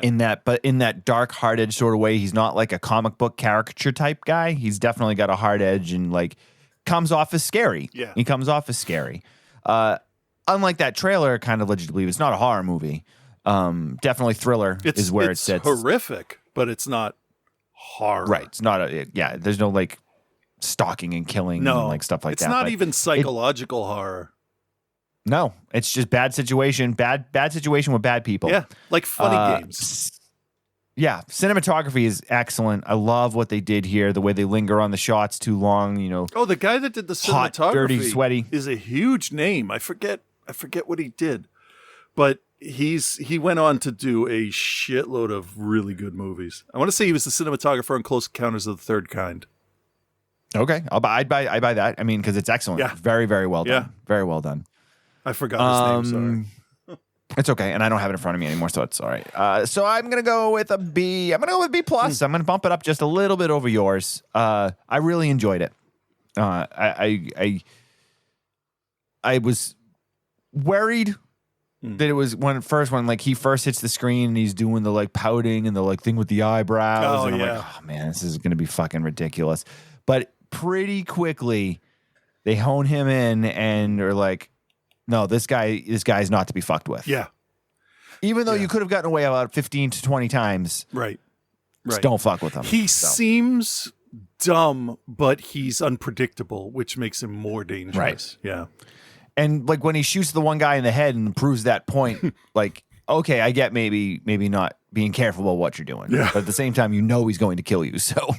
in that dark-hearted sort of way. He's not like a comic book caricature type guy. He's definitely got a hard edge and like comes off as scary. Yeah. He comes off as scary. Unlike that trailer kind of led you to believe, it's not a horror movie. Definitely thriller is where it sits. It's horrific, but it's not horror. Right. It's not there's no like stalking and killing and like stuff like that. It's not even psychological horror. No, it's just bad situation with bad people. Yeah, like funny games. Yeah, cinematography is excellent. I love what they did here, the way they linger on the shots too long, Oh, the guy that did the cinematography hot, dirty, sweaty is a huge name. I forget what he did. But he went on to do a shitload of really good movies. I want to say he was the cinematographer on Close Encounters of the Third Kind. Okay, I buy that. I mean, because it's excellent. Yeah. Very, very well done. Yeah. Very well done. I forgot his name, sorry. It's okay, and I don't have it in front of me anymore, so it's all right. So I'm gonna go with a B. I'm gonna go with B plus. I'm gonna bump it up just a little bit over yours. I really enjoyed it. I was worried that it was when like he first hits the screen and he's doing the like pouting and the like thing with the eyebrows, and I'm like, oh man, this is gonna be fucking ridiculous. But pretty quickly, they hone him in and are like, no, this guy's not to be fucked with. Yeah. Even though you could have gotten away about 15 to 20 times. Right. Just don't fuck with him. He seems dumb, but he's unpredictable, which makes him more dangerous. Right. Yeah. And like when he shoots the one guy in the head and proves that point, like, okay, I get maybe not being careful about what you're doing. Yeah. But at the same time, he's going to kill you. So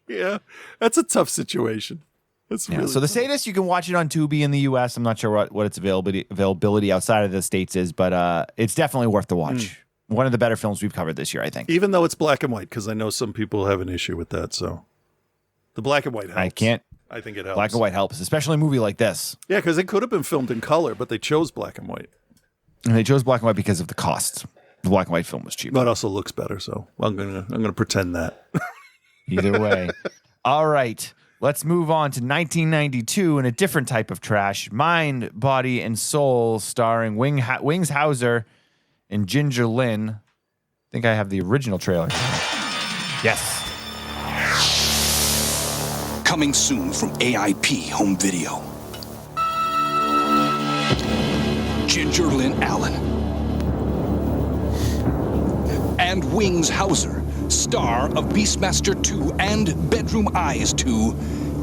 yeah, that's a tough situation. That's really so the Sadist, you can watch it on Tubi in the U.S. I'm not sure what its availability outside of the States is, but it's definitely worth the watch. One of the better films we've covered this year, I think. Even though it's black and white, because I know some people have an issue with that. So the black and white helps. I think it helps. Black and white helps, especially a movie like this. Yeah, because it could have been filmed in color, but they chose black and white. And they chose black and white because of the cost. The black and white film was cheaper. But it also looks better, so I'm gonna pretend that. Either way. All right. Let's move on to 1992 and a different type of trash, Mind, Body, and Soul, starring Wings Hauser and Ginger Lynn. I think I have the original trailer. Yes. Coming soon from AIP Home Video. Ginger Lynn Allen. And Wings Hauser, star of Beastmaster 2 and Bedroom Eyes 2,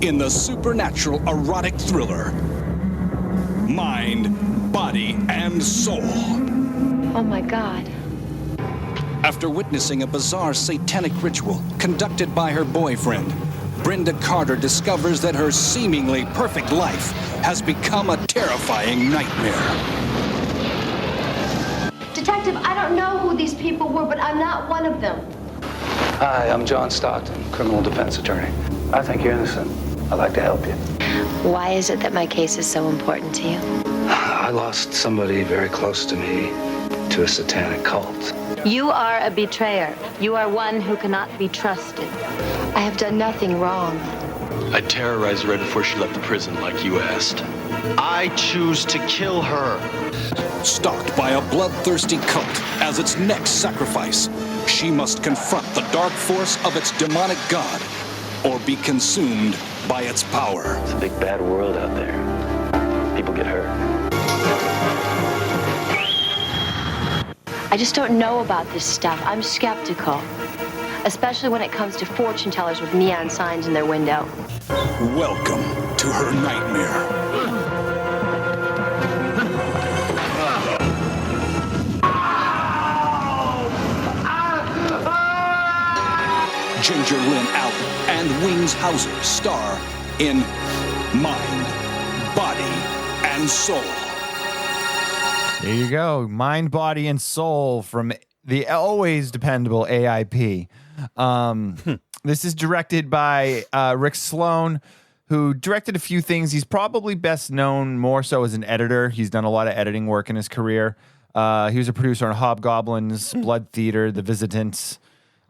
in the supernatural erotic thriller, Mind, Body, and Soul. Oh my God. After witnessing a bizarre satanic ritual conducted by her boyfriend, Brenda Carter discovers that her seemingly perfect life has become a terrifying nightmare. Detective, I don't know who these people were, but I'm not one of them. Hi, I'm John Stockton, criminal defense attorney. I think you're innocent. I'd like to help you. Why is it that my case is so important to you? I lost somebody very close to me to a satanic cult. You are a betrayer. You are one who cannot be trusted. I have done nothing wrong. I terrorized her right before she left the prison, like you asked. I choose to kill her. Stalked by a bloodthirsty cult as its next sacrifice, she must confront the dark force of its demonic god or be consumed by its power. It's a big bad world out there. People get hurt. I just don't know about this stuff. I'm skeptical. Especially when it comes to fortune tellers with neon signs in their window. Welcome to her nightmare. Ginger Lynn Allen and Wings Hauser star in Mind, Body, and Soul. There you go. Mind, Body, and Soul from the always dependable AIP. This is directed by Rick Sloan, who directed a few things. He's probably best known more so as an editor. He's done a lot of editing work in his career. He was a producer on Hobgoblins, Blood Theater, The Visitants.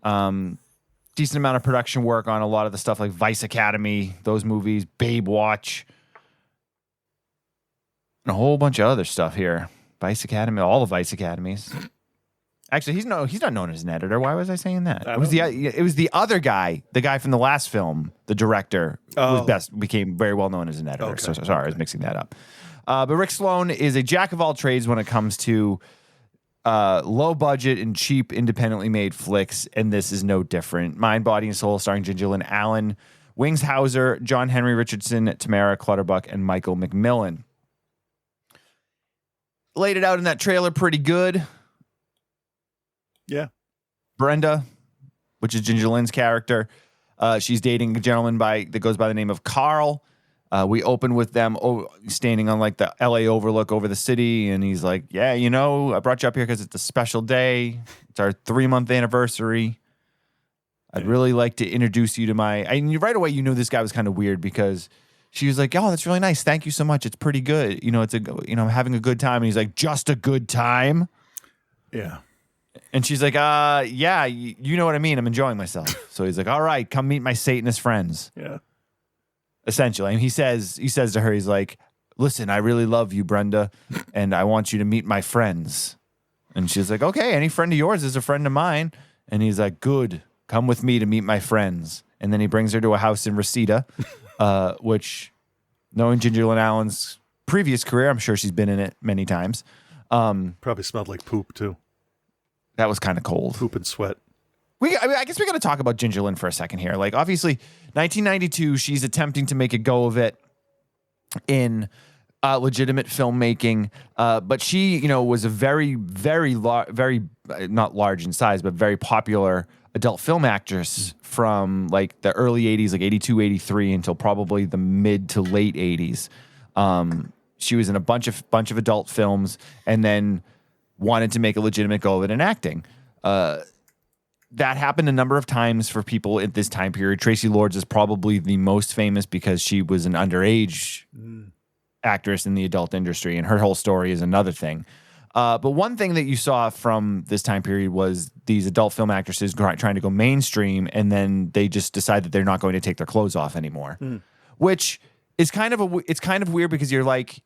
Decent amount of production work on a lot of the stuff like Vice Academy, those movies, Babe Watch, and a whole bunch of other stuff here. Vice Academy, all the Vice Academies. Actually, he's not known as an editor. Why was I saying that? It was the other guy, the guy from the last film, the director, who became very well known as an editor. Okay. So sorry, I was mixing that up. But Rick Sloan is a jack of all trades when it comes to low budget and cheap, independently made flicks, and this is no different. Mind, Body, and Soul, starring Ginger Lynn Allen, Wings Hauser, John Henry Richardson, Tamara Clutterbuck, and Michael McMillan. Laid it out in that trailer pretty good. Yeah. Brenda, which is Ginger Lynn's character, she's dating a gentleman that goes by the name of Carl. We open with them standing on like the LA overlook over the city, and he's like, yeah, I brought you up here because it's a special day. It's our 3-month anniversary. I'd really like to introduce you to right away, this guy was kind of weird because she was like, oh, that's really nice. Thank you so much. It's pretty good. I'm having a good time. And he's like, just a good time? Yeah. And she's like, yeah, you know what I mean. I'm enjoying myself. So he's like, all right, come meet my Satanist friends. Yeah. Essentially. And he says to her, he's like, listen, I really love you, Brenda, and I want you to meet my friends. And she's like, okay, any friend of yours is a friend of mine. And he's like, good, come with me to meet my friends. And then he brings her to a house in Reseda, which, knowing Ginger Lynn Allen's previous career, I'm sure she's been in it many times. Probably smelled like poop, too. That was kind of cold. Poop and sweat. I guess we got to talk about Ginger Lynn for a second here. Like, obviously, 1992, she's attempting to make a go of it in legitimate filmmaking. But she, was a very, very, not large in size, but very popular adult film actress from like the early 80s, like 82, 83 until probably the mid to late 80s. She was in a bunch of adult films and then wanted to make a legitimate go of it in acting. That happened a number of times for people at this time period. Tracy Lords is probably the most famous because she was an underage actress in the adult industry, and her whole story is another thing. But one thing that you saw from this time period was these adult film actresses trying to go mainstream, and then they just decide that they're not going to take their clothes off anymore, which is kind of weird because you're like,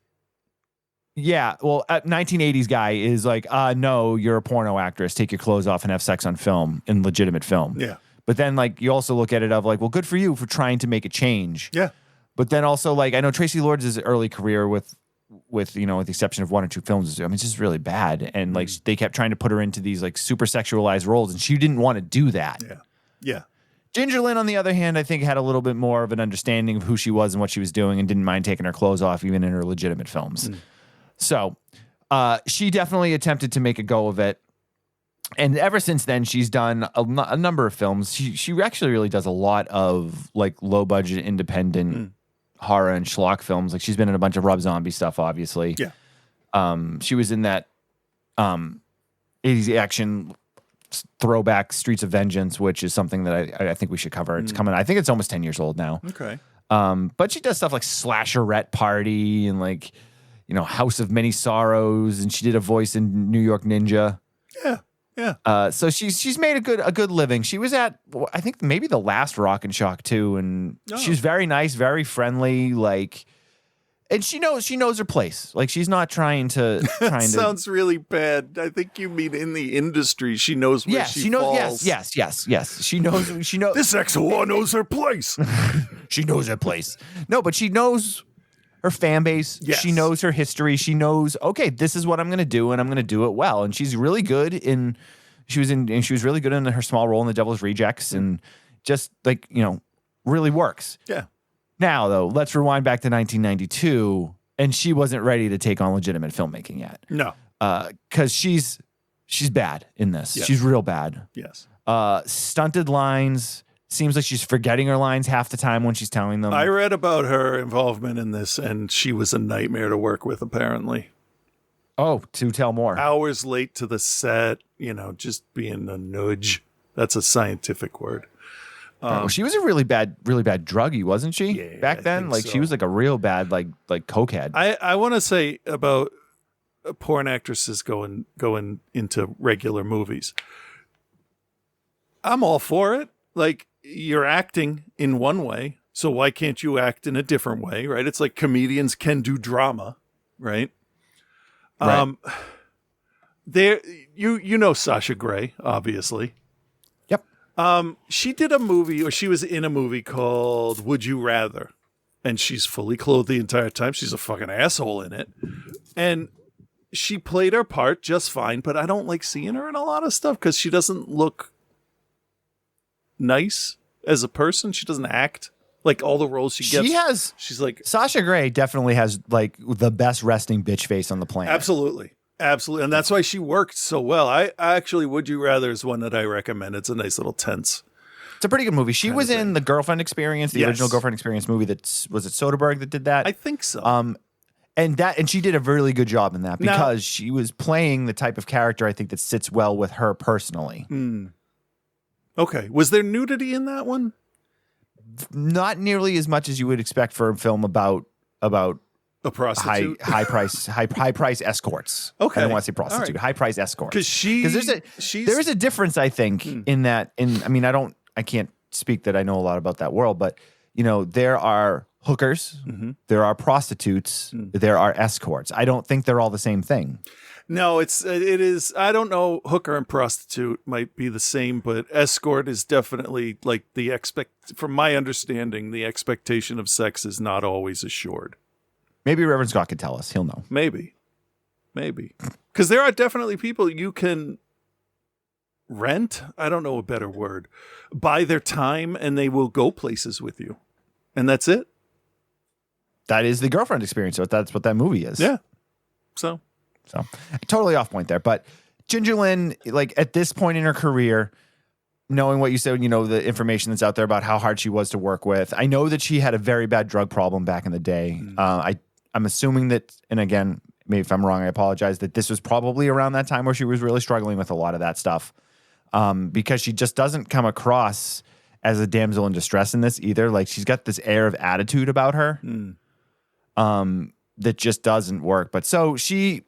yeah, well, a 1980s guy is like, no, you're a porno actress. Take your clothes off and have sex on film in legitimate film. Yeah. But then, like, you also look at it of like, well, good for you for trying to make a change. Yeah. But then also, like, I know Tracy Lords' early career with with the exception of one or two films, I mean, it's just really bad. And like they kept trying to put her into these like super sexualized roles, and she didn't want to do that. Yeah. Yeah. Ginger Lynn, on the other hand, I think had a little bit more of an understanding of who she was and what she was doing, and didn't mind taking her clothes off even in her legitimate films. So she definitely attempted to make a go of it. And ever since then, she's done a number of films. She actually really does a lot of like low budget independent horror and schlock films. Like she's been in a bunch of Rob Zombie stuff, obviously. Yeah. She was in that 80s action throwback Streets of Vengeance, which is something that I think we should cover. It's coming. I think it's almost 10 years old now. Okay. But she does stuff like Slasherette Party and like, House of Many Sorrows, and she did a voice in New York Ninja. Yeah. Yeah. So she's made a good living. She was at, I think, maybe the last Rock and Shock too, and she was very nice, very friendly, like, and she knows her place. Like she's not trying to. Sounds really bad. I think you mean in the industry. She knows where she falls. Yes. She knows. This XOR knows her place. She knows her place. No, but she knows her fan base. Yes. She knows her history. She knows, okay, this is what I'm going to do, and I'm going to do it well. And she's really good she was really good in her small role in The Devil's Rejects, and just like, really works. Yeah. Now, though, let's rewind back to 1992, and she wasn't ready to take on legitimate filmmaking yet. No. Because she's bad in this. Yes. She's real bad. Yes. Stunted lines. Seems like she's forgetting her lines half the time when she's telling them. I read about her involvement in this, and she was a nightmare to work with, apparently. Oh, to tell more. Hours late to the set, just being a nudge. That's a scientific word. She was a really bad druggie, wasn't she? Yeah, back then, think like so. she was like a real bad like cokehead. I want to say about porn actresses going into regular movies. I'm all for it. Like, you're acting in one way, so why can't you act in a different way, right? It's like comedians can do drama, right? Right. There, you know Sasha Grey, obviously. Yep. She did a movie, or she was in a movie called Would You Rather, and she's fully clothed the entire time. She's a fucking asshole in it, and she played her part just fine. But I don't like seeing her in a lot of stuff because she doesn't look nice as a person. She doesn't act like all the roles she gets. She's like Sasha Grey definitely has like the best resting bitch face on the planet. Absolutely. And that's why she worked so well. I actually, Would You Rather is one that I recommend. It's a nice little tense. It's a pretty good movie. She was in the Girlfriend Experience, the original Girlfriend Experience movie. Was it Soderbergh that did that? I think so. And she did a really good job in that because she was playing the type of character I think that sits well with her personally. Okay. Was there nudity in that one? Not nearly as much as you would expect for a film about a prostitute, high price escorts. Okay, I don't want to say prostitute. Right. High price escorts. Because there is a difference, I think, in that. I can't speak that I know a lot about that world, but there are hookers, there are prostitutes, there are escorts. I don't think they're all the same thing. No, it is. I don't know. Hooker and prostitute might be the same, but escort is definitely like from my understanding, the expectation of sex is not always assured. Maybe Reverend Scott could tell us. He'll know. Maybe. Because there are definitely people you can rent. I don't know a better word. Buy their time and they will go places with you. And that's it. That is the Girlfriend Experience. So that's what that movie is. Yeah. So totally off point there. But Ginger Lynn, like at this point in her career, knowing what you said, the information that's out there about how hard she was to work with. I know that she had a very bad drug problem back in the day. I'm assuming that, and again, maybe if I'm wrong, I apologize, that this was probably around that time where she was really struggling with a lot of that stuff. Because she just doesn't come across as a damsel in distress in this either. Like she's got this air of attitude about her that just doesn't work. But so she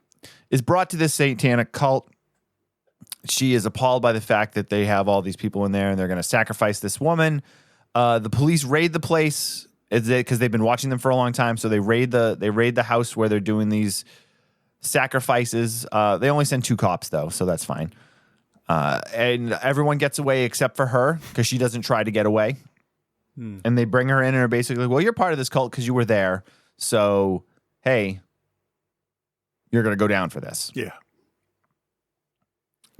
is brought to this satanic cult. She is appalled by the fact that they have all these people in there and they're going to sacrifice this woman. The police raid the place because they've been watching them for a long time. So they raid the house where they're doing these sacrifices. They only send 2 cops though, so that's fine. And everyone gets away except for her because she doesn't try to get away. And they bring her in and are basically, well, you're part of this cult because you were there. So, hey, you're going to go down for this. Yeah.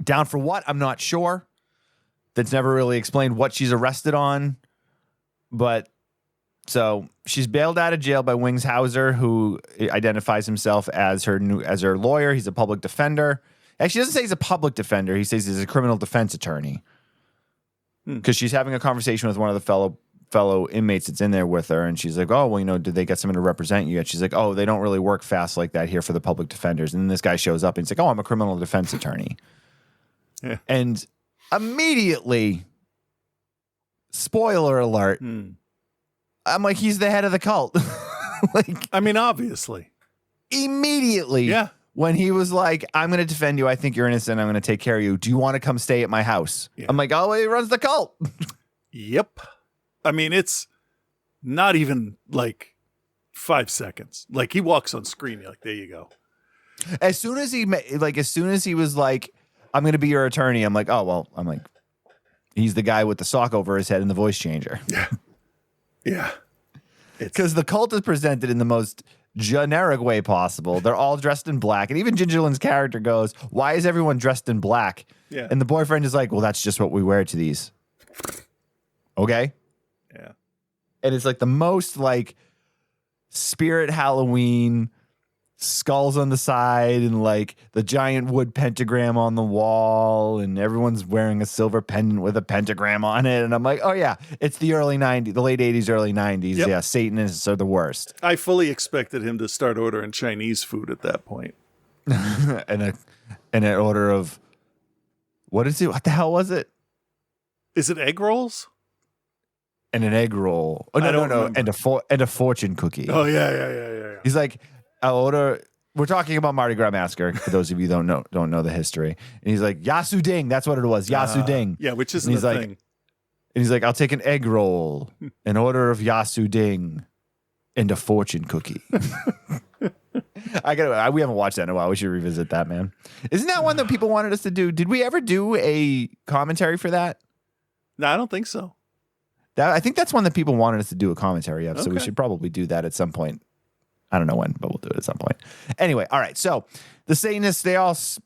Down for what? I'm not sure. That's never really explained what she's arrested on. But so she's bailed out of jail by Wings Hauser, who identifies himself as her lawyer. He's a public defender. Actually, he doesn't say he's a public defender. He says he's a criminal defense attorney. Because she's having a conversation with one of the fellow inmates that's in there with her, and she's like, oh, well, did they get someone to represent you yet? She's like, oh, they don't really work fast like that here for the public defenders. And then this guy shows up and he's like, oh, I'm a criminal defense attorney. Yeah. And immediately, spoiler alert, I'm like, he's the head of the cult. Obviously. Immediately. Yeah. When he was like, I'm going to defend you. I think you're innocent. I'm going to take care of you. Do you want to come stay at my house? Yeah. I'm like, oh, he runs the cult. Yep. It's not even like 5 seconds. Like he walks on screen. You're like, there you go. As soon as he was like, I'm going to be your attorney. I'm like, oh, well, he's the guy with the sock over his head and the voice changer. Yeah. Yeah. Because the cult is presented in the most generic way possible. They're all dressed in black. And even Ginger Lynn's character goes, why is everyone dressed in black? Yeah. And the boyfriend is like, well, that's just what we wear to these. Okay? Yeah. And it's like the most like spirit Halloween, skulls on the side and like the giant wood pentagram on the wall, and everyone's wearing a silver pendant with a pentagram on it. And I'm like, oh yeah, it's the early 90s, the late 80s, early 90s. Yep. Yeah, Satanists are the worst. I fully expected him to start ordering Chinese food at that point. and an order of, what is it? What the hell was it? Is it egg rolls? and an egg roll. Oh no, and a fortune cookie. Oh yeah. He's like, I'll order. We're talking about Mardi Gras Massacre for those of you who don't know the history. And he's like, Yasu Ding. That's what it was. Yasu Ding. Yeah, which isn't a thing. And he's like, I'll take an egg roll, an order of Yasu Ding, and a fortune cookie. We haven't watched that in a while. We should revisit that, man. Isn't that one that people wanted us to do? Did we ever do a commentary for that? No, I don't think so. I think that's one that people wanted us to do a commentary of. So we Okay. should probably do that at some point. I don't know when, but we'll do it at some point. Anyway, all right. So the Satanists, they all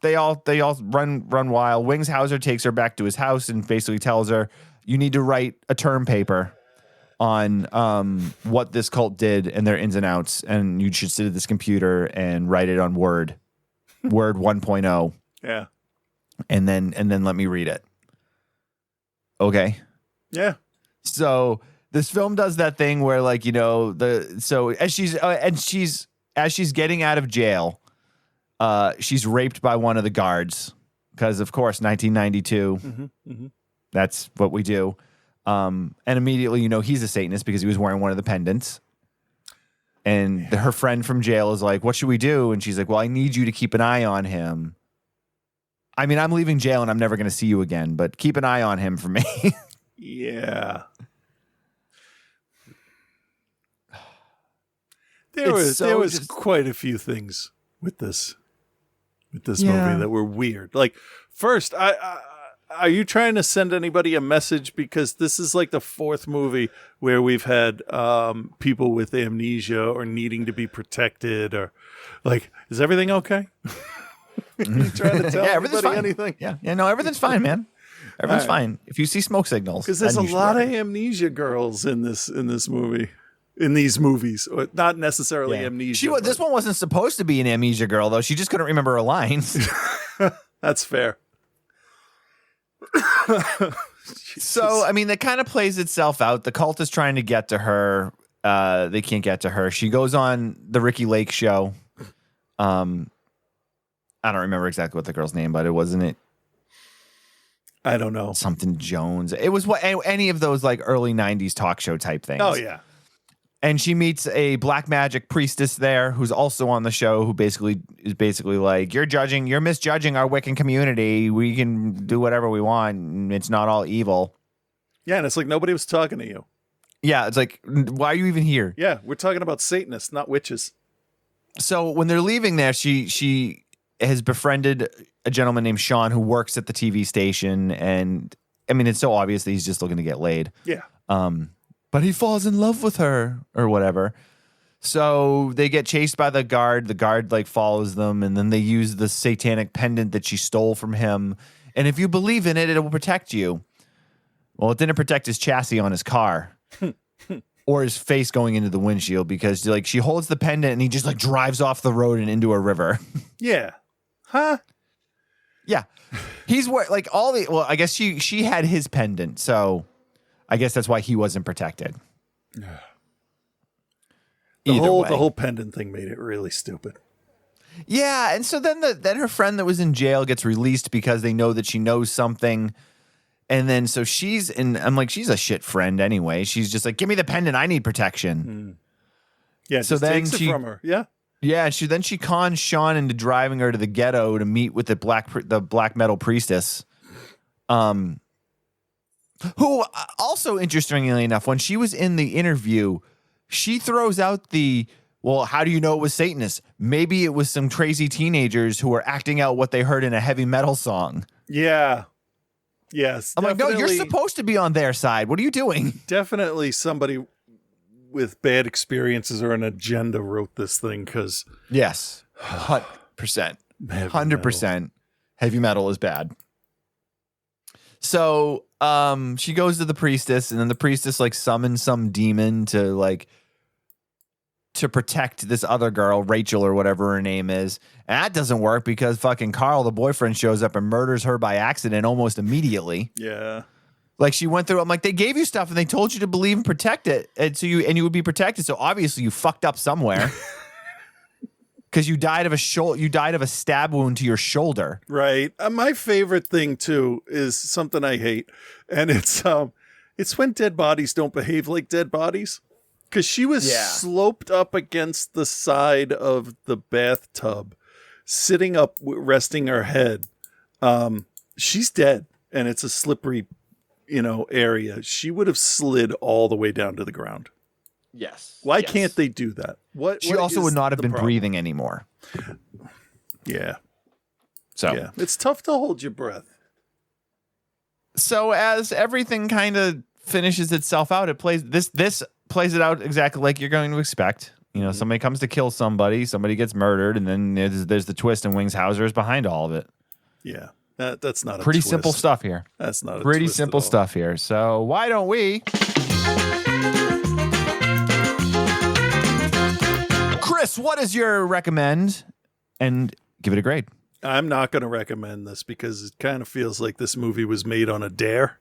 run wild. Wings Hauser takes her back to his house and basically tells her, you need to write a term paper on what this cult did and their ins and outs, and you should sit at this computer and write it on Word 1.0. Yeah. And then let me read it. Okay. Yeah. So this film does that thing where, like, as she's getting out of jail, she's raped by one of the guards because, of course, 1992. That's what we do. And immediately, he's a Satanist because he was wearing one of the pendants. And her friend from jail is like, what should we do? And she's like, well, I need you to keep an eye on him. I mean, I'm leaving jail and I'm never going to see you again, but keep an eye on him for me. Yeah. There was quite a few things with this movie that were weird. Like, first, are you trying to send anybody a message? Because this is like the fourth movie where we've had people with amnesia or needing to be protected, or like, is everything okay? You trying to tell everybody anything? Yeah, no, everything's fine, man. Everything's fine. If you see smoke signals, because there's a lot of amnesia girls in this movie. In these movies, or not necessarily amnesia. This one wasn't supposed to be an amnesia girl, though. She just couldn't remember her lines. That's fair. So, I mean, that kind of plays itself out. The cult is trying to get to her. They can't get to her. She goes on the Ricky Lake show. I don't remember exactly what the girl's name, but wasn't it? I don't know. Something Jones. It was any of those like early 90s talk show type things. Oh, yeah. And she meets a black magic priestess there who's also on the show, who is basically like, you're misjudging our Wiccan community. We can do whatever we want. It's not all evil. Yeah, and it's like nobody was talking to you. Yeah, it's like, why are you even here? Yeah, we're talking about Satanists, not witches. So when they're leaving there, she has befriended a gentleman named Sean who works at the TV station. And I mean, it's so obvious that he's just looking to get laid. Yeah. But he falls in love with her or whatever. So they get chased by the guard. The guard like follows them, and then they use the satanic pendant that she stole from him. And if you believe in it, it will protect you. Well, it didn't protect his chassis on his car or his face going into the windshield, because like she holds the pendant and he just like drives off the road and into a river. Yeah. Huh? Yeah. He's like I guess she had his pendant, so I guess that's why he wasn't protected. The whole pendant thing made it really stupid. Yeah, and so then her friend that was in jail gets released because they know that she knows something. And then so I'm like, she's a shit friend anyway. She's just like, give me the pendant, I need protection. Yeah, so then takes it from her. Yeah. Yeah, she cons Sean into driving her to the ghetto to meet with the black metal priestess. Who also, interestingly enough, when she was in the interview, she throws out how do you know it was Satanists? Maybe it was some crazy teenagers who were acting out what they heard in a heavy metal song. Yeah. Yes. I'm like, no, you're supposed to be on their side. What are you doing? Definitely somebody with bad experiences or an agenda wrote this thing, because... Yes. 100%. 100%. Heavy metal is bad. So she goes to the priestess, and then the priestess like summons some demon to protect this other girl, Rachel or whatever her name is. And that doesn't work because fucking Carl, the boyfriend, shows up and murders her by accident almost immediately. Yeah. Like she went through, I'm like, they gave you stuff and they told you to believe and protect it. And so you would be protected. So obviously you fucked up somewhere. Because you died of a stab wound to your shoulder. Right. My favorite thing too is something I hate, and it's It's when dead bodies don't behave like dead bodies. Because she was sloped up against the side of the bathtub, sitting up, resting her head. She's dead, and it's a slippery, area. She would have slid all the way down to the ground. Yes. Why can't they do that? She also would not have been breathing anymore. Yeah. So yeah, it's tough to hold your breath. So as everything kind of finishes itself out, it plays this plays it out exactly like you're going to expect. Somebody comes to kill somebody gets murdered, and then there's the twist, and Wings Hauser is behind all of it. Yeah, that's not pretty a twist. simple stuff here. That's not a pretty twist simple stuff here. So why don't we, Chris? What is your recommend? And give it a grade. I'm not going to recommend this because it kind of feels like this movie was made on a dare.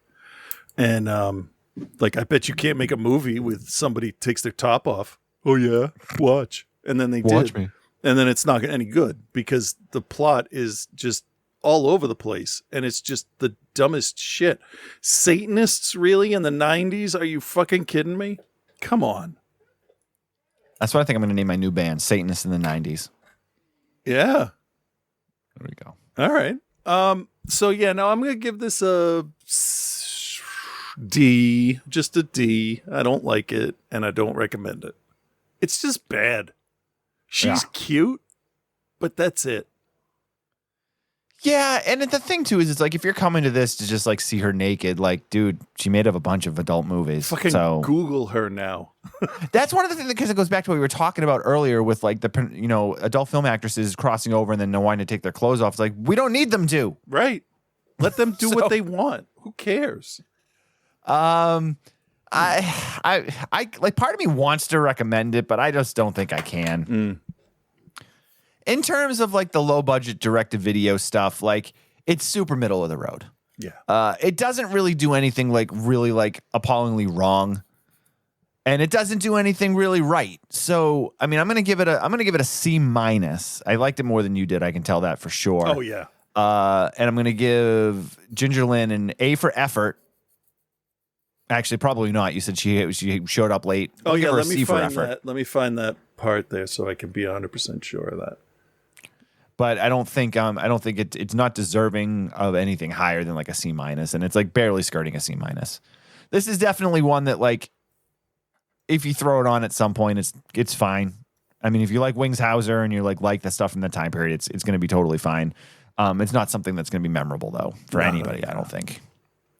And I bet you can't make a movie with somebody takes their top off. Oh yeah, watch. And then they watch me. And then it's not any good because the plot is just all over the place. And it's just the dumbest shit. Satanists really in the 90s? Are you fucking kidding me? Come on. That's what I think I'm going to name my new band, Satanists in the 90s. Yeah. There we go. All right. So yeah, now I'm going to give this a D, just a D. I don't like it and I don't recommend it. It's just bad. She's cute, but that's it. Yeah, and the thing too is it's like if you're coming to this to just like see her naked, like dude, she made up a bunch of adult movies. Fucking Google her now. That's one of the things because it goes back to what we were talking about earlier with like the adult film actresses crossing over and then no wanting to take their clothes off. It's like we don't need them to. Right. Let them do what they want. Who cares? I like part of me wants to recommend it, but I just don't think I can. In terms of like the low budget direct to video stuff, like it's super middle of the road. Yeah. It doesn't really do anything like really like appallingly wrong. And it doesn't do anything really right. So, I mean, I'm going to give it a C-. I liked it more than you did. I can tell that for sure. Oh yeah. And I'm going to give Ginger Lynn an A for effort. Actually, probably not. You said she showed up late. Oh yeah, let me find that. Let me find that part there so I can be 100% sure of that. But I don't think it's not deserving of anything higher than like a C-, and it's like barely skirting a C-. This is definitely one that like if you throw it on at some point, it's fine. I mean, if you like Wings Hauser and you like the stuff from that time period, it's going to be totally fine. It's not something that's going to be memorable though for anybody. I don't think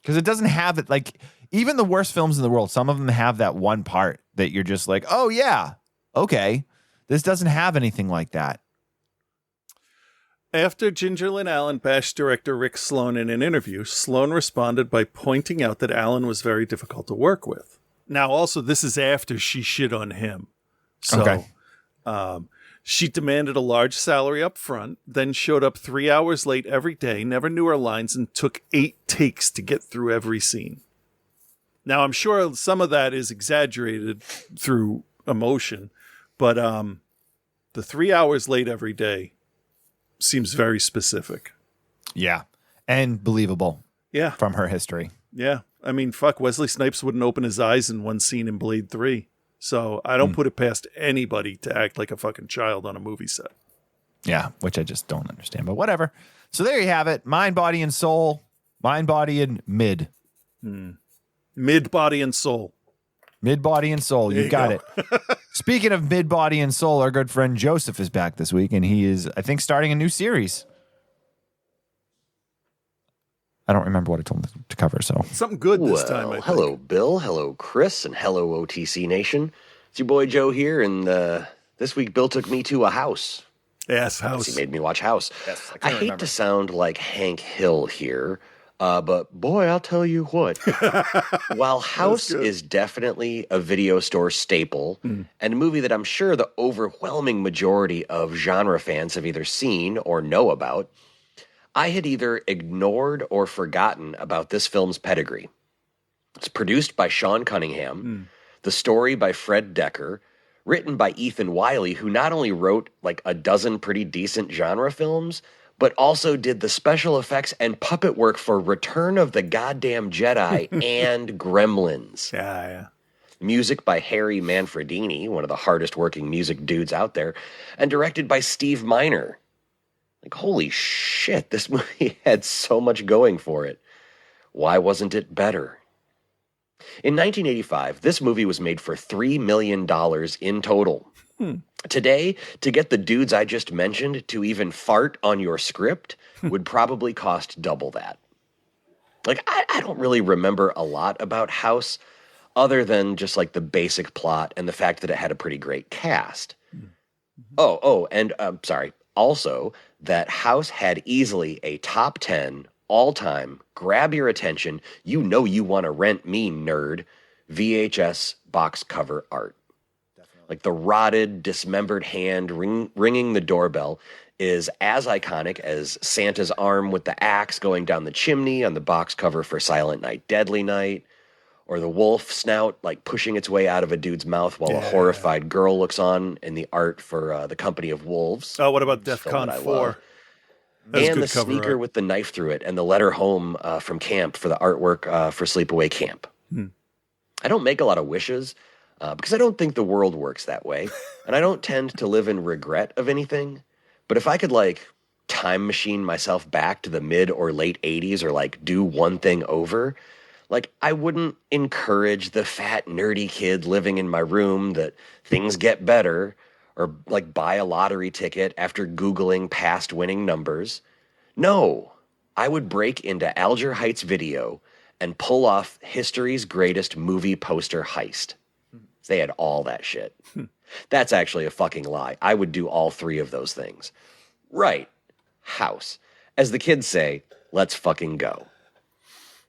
because it doesn't have it like even the worst films in the world. Some of them have that one part that you're just like, oh yeah, okay. This doesn't have anything like that. After Ginger Lynn Allen bashed director Rick Sloan in an interview, Sloan responded by pointing out that Allen was very difficult to work with. Now, also, this is after she shit on him. So, she demanded a large salary up front, then showed up 3 hours late every day, never knew her lines, and took 8 takes to get through every scene. Now, I'm sure some of that is exaggerated through emotion, but the 3 hours late every day seems very specific. Yeah. And believable. Yeah. From her history. Yeah. I mean, fuck, Wesley Snipes wouldn't open his eyes in one scene in Blade 3. So I don't put it past anybody to act like a fucking child on a movie set. Yeah, which I just don't understand, but whatever. So there you have it. Mind, body, and soul. Mind, body, and mid. Mid, body, and soul. Mid, body, and soul. You got it. Speaking of mid, body, and soul, our good friend Joseph is back this week, and he is, I think, starting a new series. I don't remember what I told him to cover, so. Something good this time, I think. Hello, Bill. Hello, Chris. And hello, OTC Nation. It's your boy Joe here, and this week Bill took me to a house. Yes, House. He made me watch House. Yes, I hate to sound like Hank Hill here, but boy, I'll tell you what. While House is definitely a video store staple and a movie that I'm sure the overwhelming majority of genre fans have either seen or know about, I had either ignored or forgotten about this film's pedigree. It's produced by Sean Cunningham, the story by Fred Decker, written by Ethan Wiley, who not only wrote like a dozen pretty decent genre films, but also did the special effects and puppet work for Return of the Goddamn Jedi and Gremlins. Yeah. Music by Harry Manfredini, one of the hardest working music dudes out there, and directed by Steve Miner. Like, holy shit, this movie had so much going for it. Why wasn't it better? In 1985, this movie was made for $3 million in total. Today, to get the dudes I just mentioned to even fart on your script would probably cost double that. Like, I don't really remember a lot about House other than just like the basic plot and the fact that it had a pretty great cast. Sorry. Also, that House had easily a top 10 all-time, grab your attention, you know you want to rent me, nerd, VHS box cover art. Like the rotted, dismembered hand ringing the doorbell is as iconic as Santa's arm with the axe going down the chimney on the box cover for Silent Night, Deadly Night, or the wolf snout like pushing its way out of a dude's mouth while a horrified girl looks on in the art for The Company of Wolves. Oh, what about DEFCON 4? And the sneaker art with the knife through it and the letter home from camp for the artwork for Sleepaway Camp. I don't make a lot of wishes because I don't think the world works that way. And I don't tend to live in regret of anything. But if I could like time machine myself back to the mid or late 80s or like do one thing over, like I wouldn't encourage the fat nerdy kid living in my room that things get better or like buy a lottery ticket after Googling past winning numbers. No, I would break into Alger Heights Video and pull off history's greatest movie poster heist. They had all that shit. That's actually a fucking lie. I would do all three of those things. Right. House. As the kids say, let's fucking go.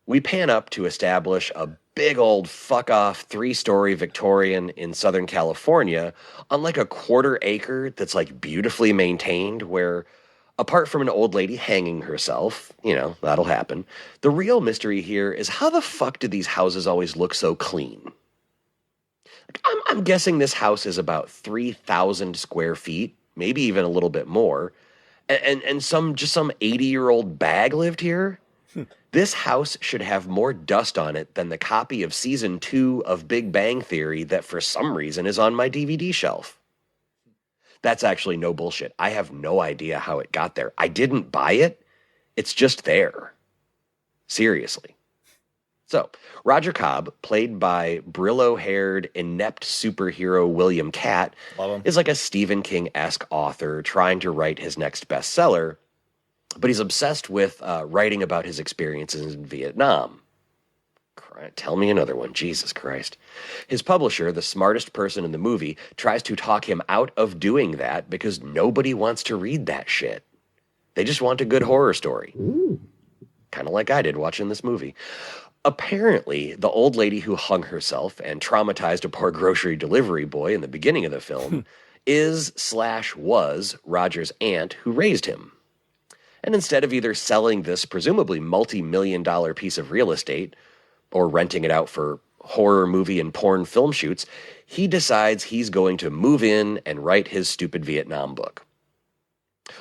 We pan up to establish a big old fuck-off 3-story Victorian in Southern California on like a quarter acre that's like beautifully maintained where, apart from an old lady hanging herself, you know, that'll happen, the real mystery here is how the fuck do these houses always look so clean? Like, I'm guessing this house is about 3,000 square feet, maybe even a little bit more, and some 80-year-old bag lived here? This house should have more dust on it than the copy of season 2 of Big Bang Theory that for some reason is on my DVD shelf. That's actually no bullshit. I have no idea how it got there. I didn't buy it. It's just there. Seriously. So, Roger Cobb, played by Brillo-haired, inept superhero William Catt, is like a Stephen King-esque author trying to write his next bestseller, but he's obsessed with writing about his experiences in Vietnam. Tell me another one, Jesus Christ. His publisher, the smartest person in the movie, tries to talk him out of doing that because nobody wants to read that shit. They just want a good horror story. Kind of like I did watching this movie. Apparently, the old lady who hung herself and traumatized a poor grocery delivery boy in the beginning of the film was Roger's aunt who raised him. And instead of either selling this presumably multi-million-dollar piece of real estate or renting it out for horror movie and porn film shoots, he decides he's going to move in and write his stupid Vietnam book.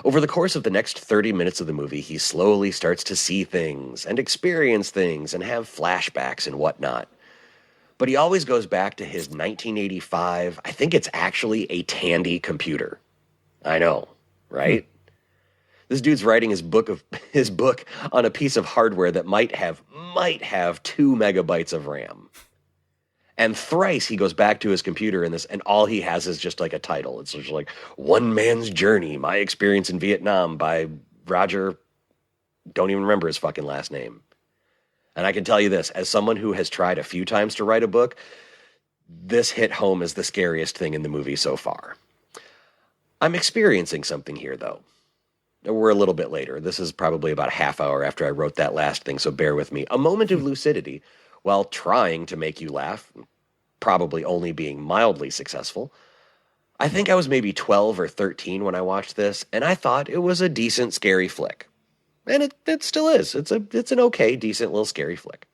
Over the course of the next 30 minutes of the movie, he slowly starts to see things and experience things and have flashbacks and whatnot. But he always goes back to his 1985, I think it's actually a Tandy computer. I know, right? This dude's writing his book on a piece of hardware that might have 2 megabytes of RAM. And thrice he goes back to his computer in this, and all he has is just like a title. It's just like One Man's Journey, My Experience in Vietnam by Roger, don't even remember his fucking last name. And I can tell you this, as someone who has tried a few times to write a book, this hit home as the scariest thing in the movie so far. I'm experiencing something here, though. We're a little bit later. This is probably about a half hour after I wrote that last thing, so bear with me. A moment of lucidity while trying to make you laugh, probably only being mildly successful. I think I was maybe 12 or 13 when I watched this, and I thought it was a decent, scary flick. And it still is. It's an okay, decent little scary flick.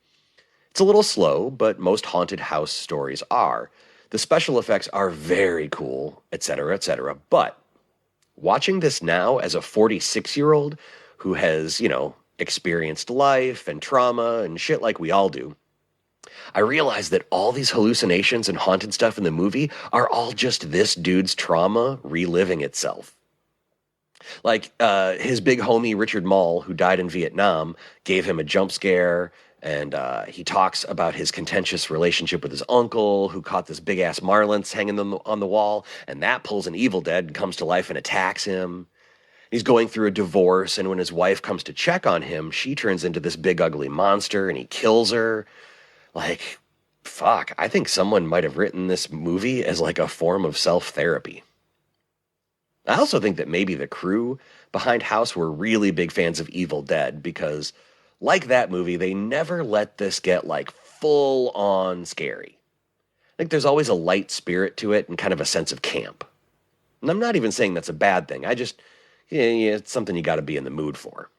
It's a little slow, but most haunted house stories are. The special effects are very cool, etc., etc. But Watching this now as a 46-year-old who has, experienced life and trauma and shit like we all do, I realized that all these hallucinations and haunted stuff in the movie are all just this dude's trauma reliving itself. Like, his big homie, Richard Mall, who died in Vietnam, gave him a jump scare, and he talks about his contentious relationship with his uncle, who caught this big-ass marlins hanging on the wall, and that pulls an evil dead and comes to life and attacks him. He's going through a divorce, and when his wife comes to check on him, she turns into this big, ugly monster, and he kills her. Like, fuck, I think someone might have written this movie as like a form of self-therapy. I also think that maybe the crew behind House were really big fans of Evil Dead because, like that movie, they never let this get like full-on scary. Like there's always a light spirit to it and kind of a sense of camp. And I'm not even saying that's a bad thing. It's something you got to be in the mood for.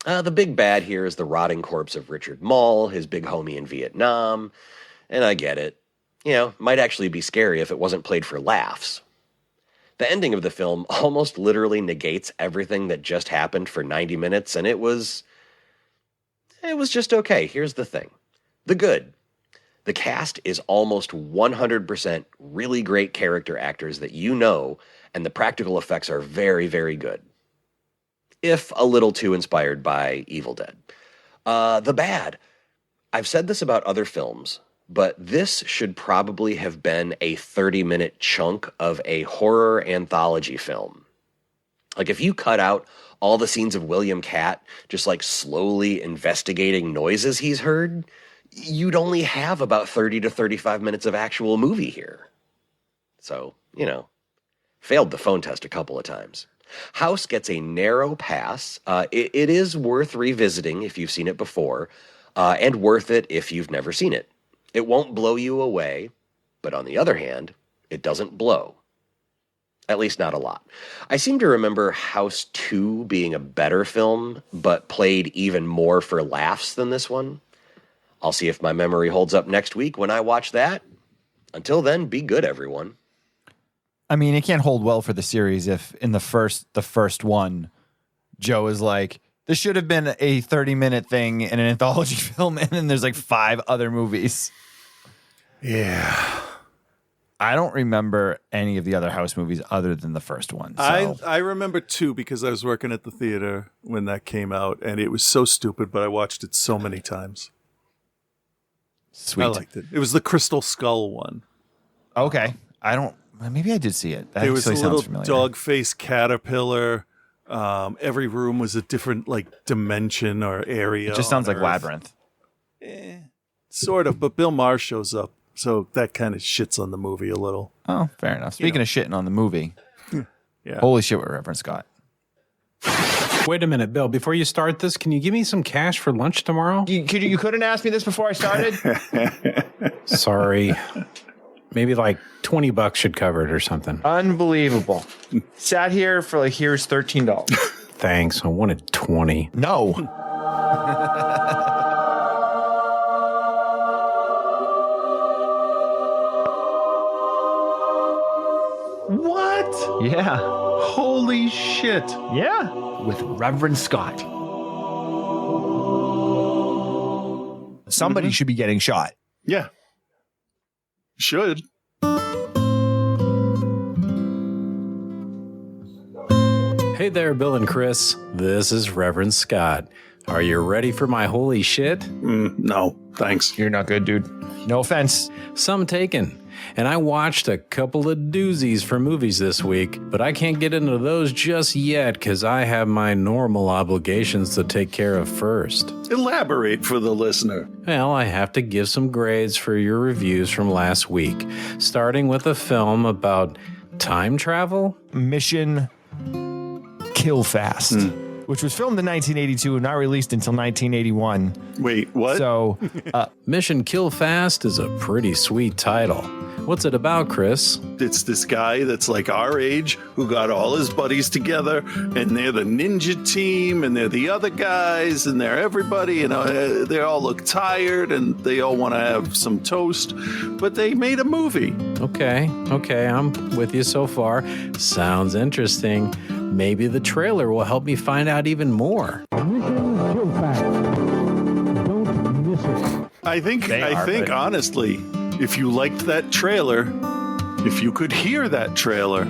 The big bad here is the rotting corpse of Richard Mall, his big homie in Vietnam. And I get it. Might actually be scary if it wasn't played for laughs. The ending of the film almost literally negates everything that just happened for 90 minutes, and it was just okay. Here's the thing. The good. The cast is almost 100% really great character actors that and the practical effects are very, very good. If a little too inspired by Evil Dead. The bad. I've said this about other films, but this should probably have been a 30-minute chunk of a horror anthology film. Like, if you cut out all the scenes of William Catt just, like, slowly investigating noises he's heard, you'd only have about 30 to 35 minutes of actual movie here. So, failed the phone test a couple of times. House gets a narrow pass. It is worth revisiting if you've seen it before, and worth it if you've never seen it. It won't blow you away, but on the other hand, it doesn't blow. At least not a lot. I seem to remember House 2 being a better film, but played even more for laughs than this one. I'll see if my memory holds up next week when I watch that. Until then, be good, everyone. I mean, it can't hold well for the series if in the first one, Joe is like, this should have been a 30-minute thing in an anthology film, and then there's like 5 other movies. Yeah. I don't remember any of the other House movies other than the first one. So. I remember 2 because I was working at the theater when that came out, and it was so stupid, but I watched it so many times. Sweet. I liked it. It was the Crystal Skull one. Okay. Maybe I did see it. That there was a little familiar. dog-faced caterpillar. Every room was a different dimension or area. It just sounds like Labyrinth. Sort of, but Bill Maher shows up, so that kind of shits on the movie a little. Oh, fair enough. Speaking of shitting on the movie, yeah. Holy shit with Reverend Scott. Wait a minute, Bill. Before you start this, can you give me some cash for lunch tomorrow? You couldn't ask me this before I started? Sorry. Maybe like $20 should cover it or something. Unbelievable. Sat here for here's $13. Thanks. I wanted 20. No. What? Yeah. Holy shit. Yeah. With Reverend Scott. Somebody should be getting shot. Yeah. Should. Hey there, Bill and Chris. This is Reverend Scott. Are you ready for my holy shit? No, thanks. You're not good, dude. No offense. Some taken. And I watched a couple of doozies for movies this week, but I can't get into those just yet because I have my normal obligations to take care of first. Elaborate for the listener. Well, I have to give some grades for your reviews from last week, starting with a film about time travel. Mission Kill Fast, which was filmed in 1982 and not released until 1981. Wait, what? So, Mission Kill Fast is a pretty sweet title. What's it about, Chris? It's this guy that's like our age who got all his buddies together, and they're the ninja team, and they're the other guys, and they're everybody. You know, they all look tired, and they all want to have some toast, but they made a movie. Okay, I'm with you so far. Sounds interesting. Maybe the trailer will help me find out even more. I think honestly, if you liked that trailer, if you could hear that trailer,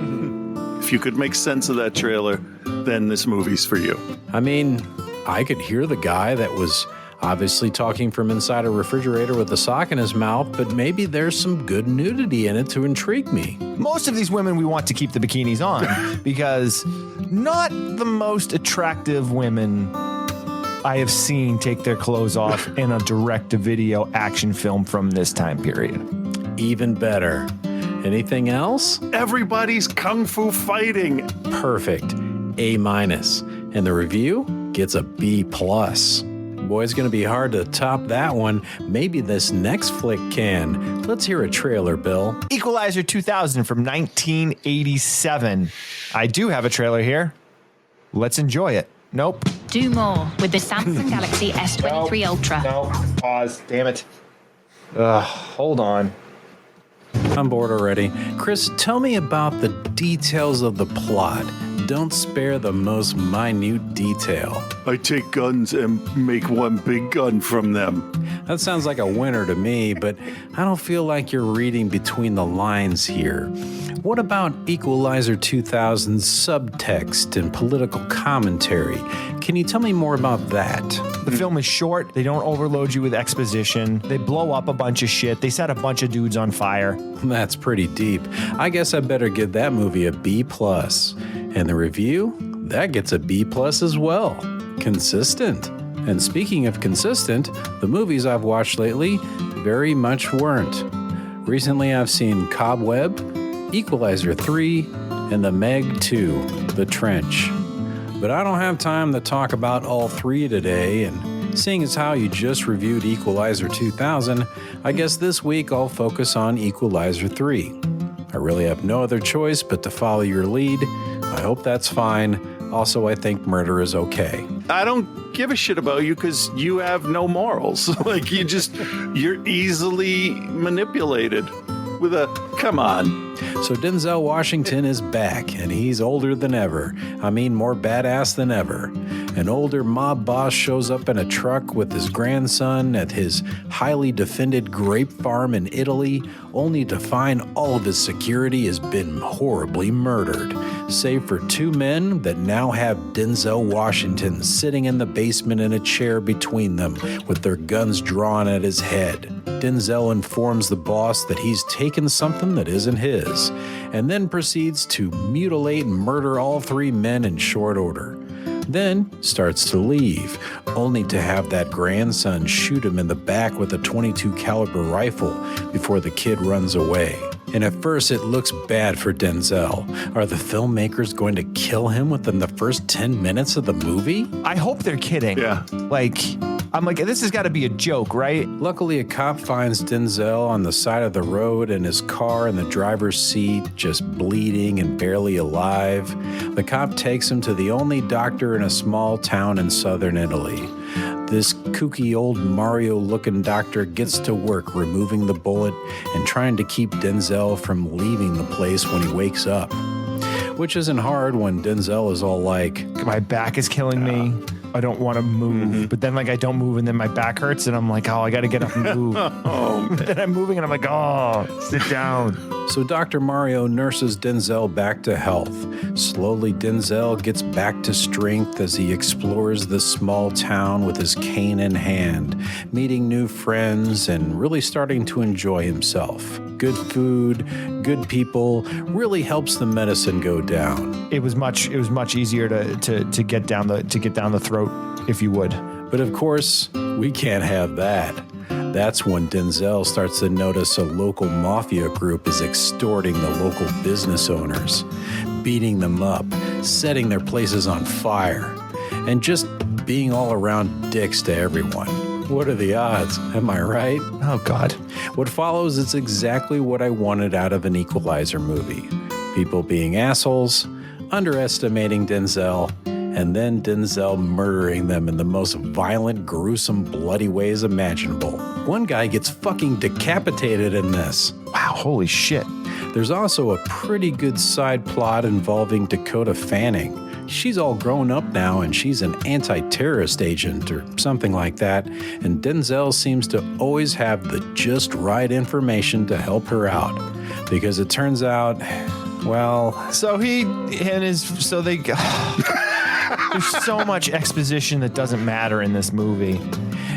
if you could make sense of that trailer, then this movie's for you. I mean, I could hear the guy that was obviously talking from inside a refrigerator with a sock in his mouth, but maybe there's some good nudity in it to intrigue me. Most of these women we want to keep the bikinis on because not the most attractive women I have seen take their clothes off in a direct-to-video action film from this time period. Even better. Anything else? Everybody's kung fu fighting. Perfect. A-. And the review gets a B+. Boy, it's going to be hard to top that one. Maybe this next flick can. Let's hear a trailer, Bill. Equalizer 2000 from 1987. I do have a trailer here. Let's enjoy it. Nope. Do more with the Samsung Galaxy S23 Ultra. No. Pause. Damn it. Hold on. I'm bored already. Chris, tell me about the details of the plot. Don't spare the most minute detail. I take guns and make one big gun from them. That sounds like a winner to me, but I don't feel like you're reading between the lines here. What about Equalizer 2000's subtext and political commentary? Can you tell me more about that? The film is short. They don't overload you with exposition. They blow up a bunch of shit. They set a bunch of dudes on fire. That's pretty deep. I guess I better give that movie a B+. And the review? That gets a B+ as well. Consistent. And speaking of consistent, the movies I've watched lately very much weren't. Recently I've seen Cobweb, Equalizer 3, and The Meg 2, The Trench. But I don't have time to talk about all three today, and seeing as how you just reviewed Equalizer 2000, I guess this week I'll focus on Equalizer 3. I really have no other choice but to follow your lead. I hope that's fine. Also, I think murder is okay. I don't give a shit about you because you have no morals. Like, you're easily manipulated with a, come on. So Denzel Washington is back, and he's older than ever. I mean, more badass than ever. An older mob boss shows up in a truck with his grandson at his highly defended grape farm in Italy, only to find all of his security has been horribly murdered, save for two men that now have Denzel Washington sitting in the basement in a chair between them with their guns drawn at his head. Denzel informs the boss that he's taken something that isn't his, and then proceeds to mutilate and murder all three men in short order. Then starts to leave, only to have that grandson shoot him in the back with a .22 caliber rifle before the kid runs away. And at first it looks bad for Denzel. Are the filmmakers going to kill him within the first 10 minutes of the movie? I hope they're kidding. Yeah. I'm like, this has got to be a joke, right? Luckily, a cop finds Denzel on the side of the road in his car in the driver's seat, just bleeding and barely alive. The cop takes him to the only doctor in a small town in southern Italy. This kooky old Mario-looking doctor gets to work removing the bullet and trying to keep Denzel from leaving the place when he wakes up. Which isn't hard when Denzel is all like, my back is killing me. I don't want to move. But then I don't move and then my back hurts and I'm like, I got to get up and move. But then I'm moving and I'm like, sit down. So Dr. Mario nurses Denzel back to health. Slowly, Denzel gets back to strength as he explores this small town with his cane in hand, meeting new friends and really starting to enjoy himself. Good food, good people, really helps the medicine go down. It was much easier to get down the throat, if you would. But of course, we can't have that. That's when Denzel starts to notice a local mafia group is extorting the local business owners, beating them up, setting their places on fire, and just being all around dicks to everyone. What are the odds? Am I right? Oh, God. What follows is exactly what I wanted out of an Equalizer movie. People being assholes, underestimating Denzel, and then Denzel murdering them in the most violent, gruesome, bloody ways imaginable. One guy gets fucking decapitated in this. Wow, holy shit. There's also a pretty good side plot involving Dakota Fanning. She's all grown up now and she's an anti-terrorist agent or something like that, and Denzel seems to always have the just right information to help her out. Because it turns out, well... So there's so much exposition that doesn't matter in this movie.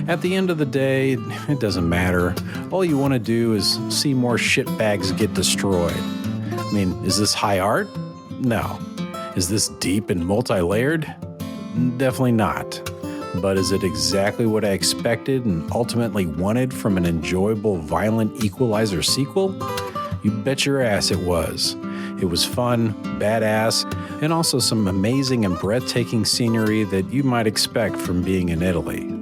At the end of the day, it doesn't matter. All you want to do is see more shitbags get destroyed. I mean, is this high art? No. Is this deep and multi-layered? Definitely not. But is it exactly what I expected and ultimately wanted from an enjoyable, violent Equalizer sequel? You bet your ass it was. It was fun, badass, and also some amazing and breathtaking scenery that you might expect from being in Italy.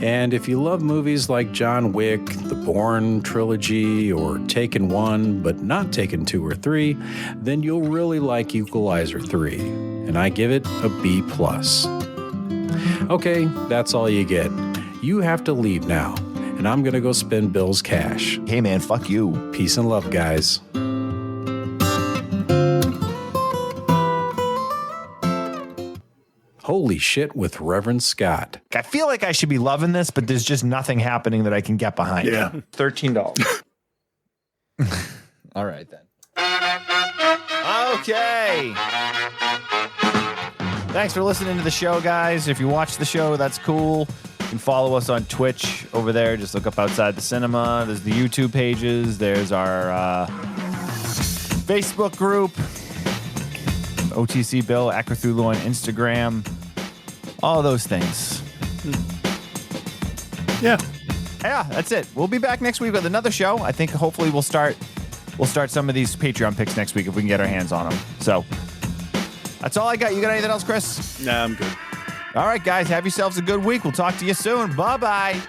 And if you love movies like John Wick, the Bourne trilogy, or Taken 1 but not Taken 2 or 3, then you'll really like Equalizer 3, and I give it a B+. Okay, that's all you get. You have to leave now, and I'm gonna go spend Bill's cash. Hey man, fuck you. Peace and love, guys. Holy shit with Reverend Scott. I feel like I should be loving this, but there's just nothing happening that I can get behind. Yeah. $13. All right, then. Okay. Thanks for listening to the show, guys. If you watch the show, that's cool. You can follow us on Twitch over there. Just look up Outside the Cinema. There's the YouTube pages. There's our Facebook group. OTC Bill, Acrothulu on Instagram. All those things. Yeah. Yeah, that's it. We'll be back next week with another show. I think hopefully we'll start some of these Patreon picks next week if we can get our hands on them. So that's all I got. You got anything else, Chris? Nah, I'm good. All right, guys. Have yourselves a good week. We'll talk to you soon. Bye-bye.